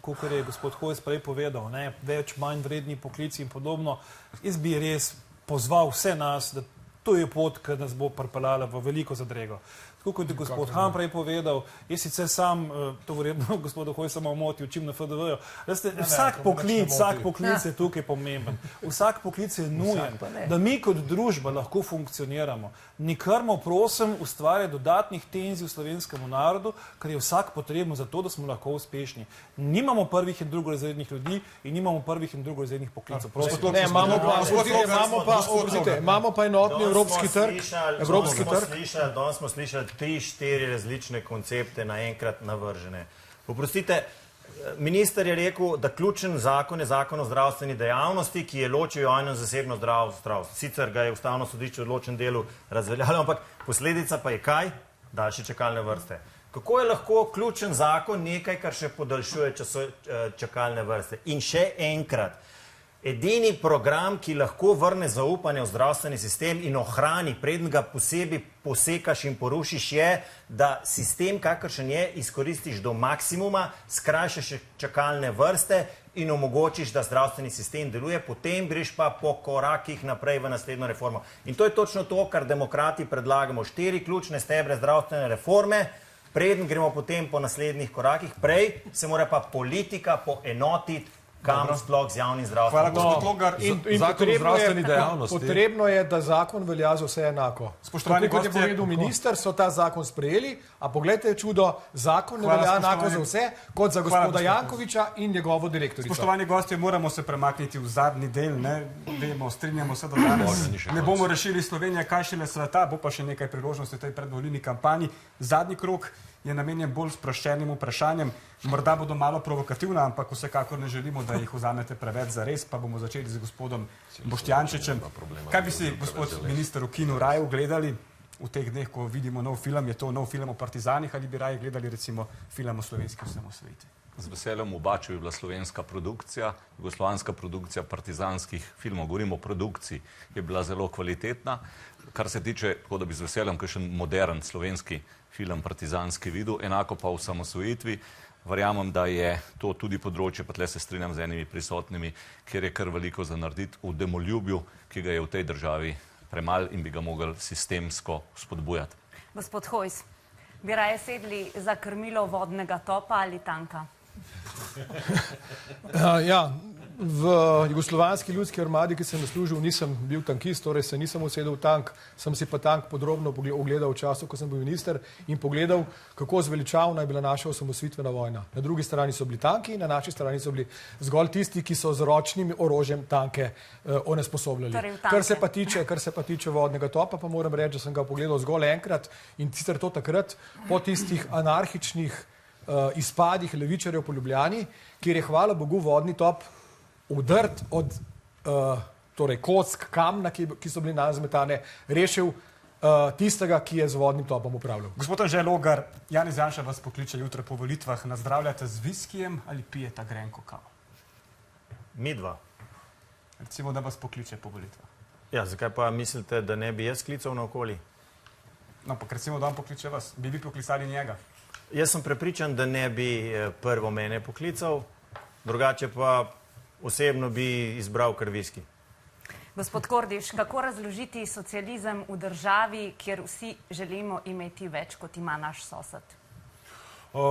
kot je gospod Hojs prej povedal, več manj vredni poklici in podobno, jaz bi res pozval vse nas, da To je pot, ki nas bo pripeljala v veliko zadrego. Tako kot je gospod Han prej povedal, jaz sicer sam, to verjetno gospodu Hojsa malo moti, učim na FDV-ju. Vsak poklic je tukaj pomemben. Vsak poklic je nujen, da mi kot družba lahko funkcioniramo. Nikrmo, prosim, ustvarja dodatnih tenzij v slovenskemu narodu, ker je vsak potrebno za to, da smo lahko uspešni. Nimamo prvih in drugorazrednih ljudi in nimamo prvih in drugorazrednih poklicov. Imamo pa enotni evropski trg. Danes smo slišali 3-4 različne koncepte naenkrat navržene. Oprostite, minister je rekel, da ključen zakon je zakon o zdravstveni dejavnosti, ki je ločil javno in zasebno zdravstvo. Sicer ga je Ustavno sodišče v odločenem delu razveljavilo, ampak posledica pa je kaj? Daljše čakalne vrste. Kako je lahko ključen zakon nekaj, kar še podaljšuje čakalne vrste? In še enkrat, edini program, ki lahko vrne zaupanje v zdravstveni sistem in ohrani, preden ga posebej posekaš in porušiš, je, da sistem, kakršen je, izkoristiš do maksimuma, skrajšaš čakalne vrste in omogočiš, da zdravstveni sistem deluje, potem greš pa po korakih naprej v naslednjo reformo. In to je točno to, kar demokrati predlagamo. 4 ključne stebre zdravstvene reforme, preden gremo potem po naslednjih korakih. Prej se mora pa politika poenotiti, kam sploh z javnim zdravstvenim. Hvala, gospod Logar. Potrebno je, da zakon velja za vse enako. Spoštovani, kot je povedal minister, so ta zakon sprejeli, a pogledajte čudo, zakon ne velja enako za vse, kot za gospoda Jankovića in njegovo direktorico. Spoštovani gostje, moramo se premakniti v zadnji del, vemo, strinjamo se, da danes ne bomo rešili Slovenije, kaj šele sveta, bo pa še nekaj priložnosti v tej predvolilni kampanji. Zadnji krog je namenjen bolj sproščenim vprašanjem. Morda bodo malo provokativna, ampak vsekakor ne želimo, da jih vzamete preveč za res, pa bomo začeli z gospodom Boštjančičem. Kaj bi si, gospod minister, v kinu raje gledali v teh dneh, ko vidimo nov film? Je to nov film o partizanih ali bi raje gledali recimo film o slovenski osamosvojitvi? Z veseljem obačil je bila slovenska produkcija, jugoslovanska produkcija partizanskih filmov. Govorimo o produkciji, je bila zelo kvalitetna. Kar se tiče, tako da bi z veseljem kakšen modern slovenski film partizanski videl, enako pa v osamosvojitvi. Verjamem, da je to tudi področje, pa tle se strinjam z enimi prisotnimi, kjer je kar veliko za narediti v demoljubju, ki ga je v tej državi premalo in bi ga mogli sistemsko spodbujati. Gospod Hojs, bi raje sedli za krmilo vodnega topa ali tanka? Ja, v jugoslovanski ljudski armadi, ki sem služil, nisem bil tankist, torej se nisem usedel v tank, sem si pa tank podrobno ogledal v času, ko sem bil minister in pogledal, kako zveličavna je bila naša osamosvojitvena vojna. Na drugi strani so bili tanki, na naši strani so bili zgolj tisti, ki so z ročnim orožjem tanke onesposobljali. Kar se pa tiče vodnega topa, pa moram reči, da sem ga pogledal zgolj enkrat in sicer to takrat po tistih anarhičnih izpadih levičarjev po Ljubljani, kjer je, hvala Bogu, vodni top udrt od kock kamna, ki so bili nam zmetane, rešil tistega, ki je z vodnim topom upravljal. Gospod Anže Logar, Janez Janša vas pokliče jutro po volitvah. Nazdravljate z viskijem ali pijete grenko kavo? Midva. Recimo, da vas pokliče po volitvah. Ja, zakaj pa mislite, da ne bi jaz klical naokoli? No, pa recimo, da vam pokliče vas. Bi poklicali njega? Jaz sem prepričan, da ne bi prvo mene poklical, drugače pa osebno bi izbral kar viski. Gospod Kordiš, kako razložiti socializem v državi, kjer vsi želimo imeti več, kot ima naš sosed?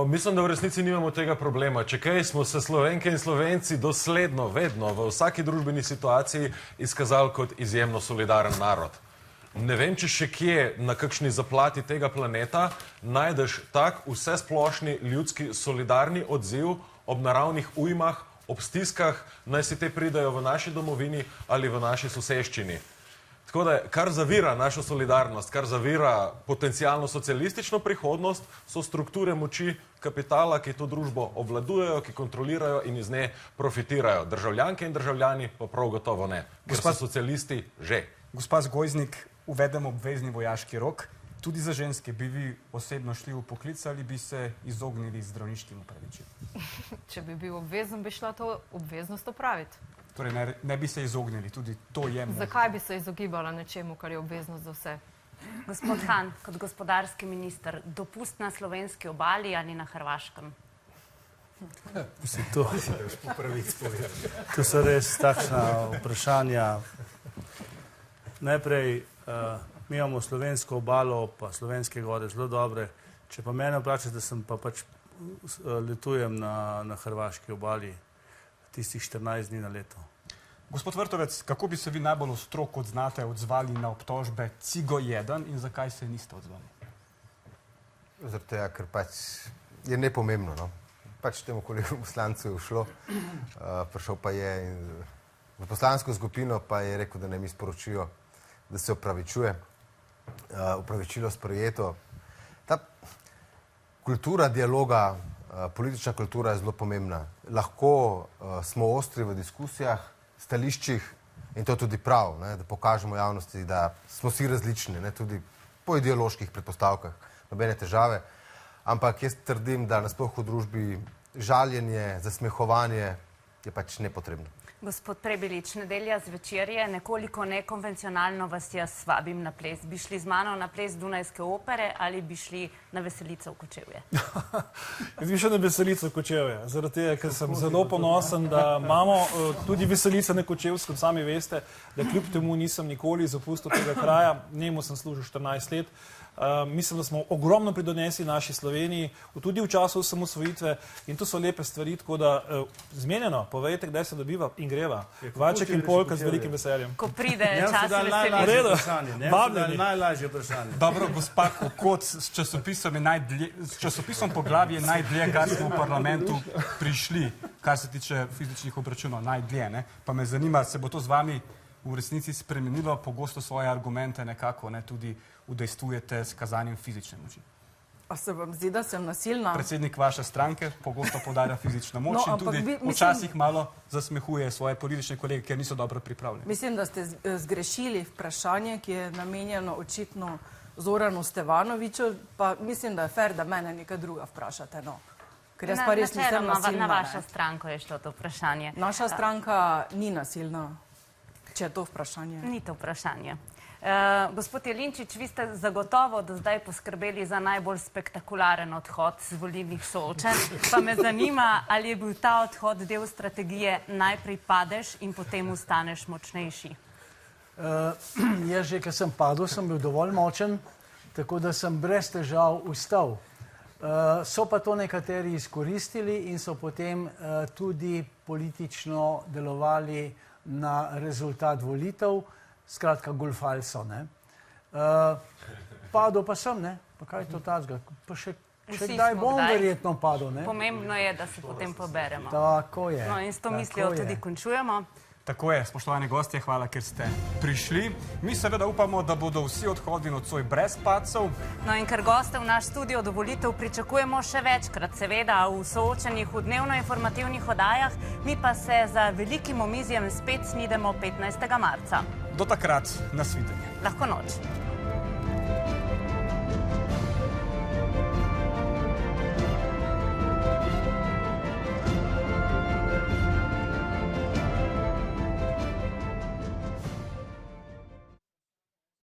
Mislim, da v resnici nimamo tega problema. Če kaj, smo se Slovenke in Slovenci dosledno, vedno, v vsaki družbeni situaciji izkazali kot izjemno solidaren narod. Ne vem, če še kje na kakšni zaplati tega planeta najdeš tak vsesplošni ljudski solidarni odziv ob naravnih ujmah, ob stiskah, naj si te pridajo v naši domovini ali v naši soseščini. Tako da, kar zavira našo solidarnost, kar zavira potencialno socialistično prihodnost, so strukture moči kapitala, ki to družbo obvladujejo, ki kontrolirajo in iz nje profitirajo. Državljanke in državljani pa prav gotovo ne, ker so socialisti že. Gospa Zgojznik, uvedemo obvezni vojaški rok. Tudi za ženske bi vi osebno šli v poklic ali bi se izognili zdravniškim upravičilom? Če bi bil obvezen, bi šla to obveznost opraviti. Torej ne bi se izognili, tudi to je možno. Zakaj bi se izogibala nečemu, kar je obveznost za vse? Gospod Han, kot gospodarski minister, dopust na slovenski obali ali na Hrvaškem? To so res takšna vprašanja. Najprej Mi imamo slovensko obalo, pa slovenske vode zelo dobre. Če pa mene vprašate, sem pa pač letujem na hrvaški obali tistih 14 dni na leto. Gospod Vrtovec, kako bi se vi najbolj ostro, kot znate, odzvali na obtožbe Cigo 1 in zakaj se niste odzvali? Zaradi tega, ker pač je nepomembno, no. Pač temu kolegu poslancu je ušlo, prišel pa je v poslansko skupino, pa je rekel, da naj mi sporočijo, da se opravičuje. Opravičilo sprejeto. Ta kultura dialoga, politična kultura je zelo pomembna. Lahko smo ostri v diskusijah, stališčih in to tudi prav, ne, da pokažemo javnosti, da smo vsi različni, ne, tudi po ideoloških predpostavkah, nobene težave. Ampak jaz trdim, da nasploh v družbi žaljenje, zasmehovanje je pač nepotrebno. Gospod Prebilič, nedelja zvečer je, nekoliko nekonvencionalno vas jaz vabim na ples. Bi šli z mano na ples Dunajske opere ali bi šli na veselico v Kočevje? Jaz bi šel na veselico v Kočevje, zaradi tega, ker sem zelo ponosen, da imamo tudi veselice na Kočevskem, sami veste, da kljub temu nisem nikoli zapustil tega kraja, njemu sem služil 14 let. Mislim, da smo ogromno pridonesli naši Sloveniji, tudi v času osamosvojitve in to so lepe stvari, tako da zmenjeno, povejte, kdaj se dobiva in greva. Vaček in polka z velikim veseljem. Ko pride čas veselja. Najlažje vprašanje. Dobro, gospa Kokot, s časopisom Poglavje najdlje, kar smo v parlamentu prišli, kar se tiče fizičnih obračunov, najdlje, ne? Pa me zanima, se bo to z vami v resnici spremenilo, pogosto svoje argumente nekako, ne, tudi udejstvujete s kazanjem fizične moči. A se vam zdi, da sem nasilna? Predsednik vaše stranke pogosto poudarja fizično moč in tudi včasih malo zasmehuje svoje politične kolege, ker niso dobro pripravljeni. Mislim, da ste zgrešili vprašanje, ki je namenjeno očitno Zoranu Stevanoviću, pa mislim, da je fair, da mene nekaj druga vprašate, no. Ker jaz pa res nisem nasilna. Na vašo stranko je šlo to vprašanje. Naša stranka ni nasilna, če je to vprašanje. Ni to vprašanje. Gospod Jelinčič, vi ste zagotovo do zdaj poskrbeli za najbolj spektakularen odhod z volilnih soočenj. Pa me zanima, ali je bil ta odhod del strategije najprej padeš in potem ustaneš močnejši? Jaz že, ker sem padel, sem bil dovolj močen, tako da sem brez težav vstal. So pa to nekateri izkoristili in so potem tudi politično delovali na rezultat volitev. Skratka, golfali so, ne. Padel pa sem, ne, pa kaj je to tazga? Pa še kdaj bom verjetno padel, ne. Pomembno je, da se potem poberemo. Tako je. No in s to mislijo tudi končujemo. Tako je, spoštovani gostje, hvala, ker ste prišli. Mi seveda upamo, da bodo vsi odhodi nocoj brez padcev. No in ker goste v naš studio do volitev pričakujemo še večkrat, seveda v soočenjih v dnevno-informativnih oddajah, mi pa se za velikim omizjem spet snidemo 15. marca. Do takrat, nasvidenje. Lahko noč.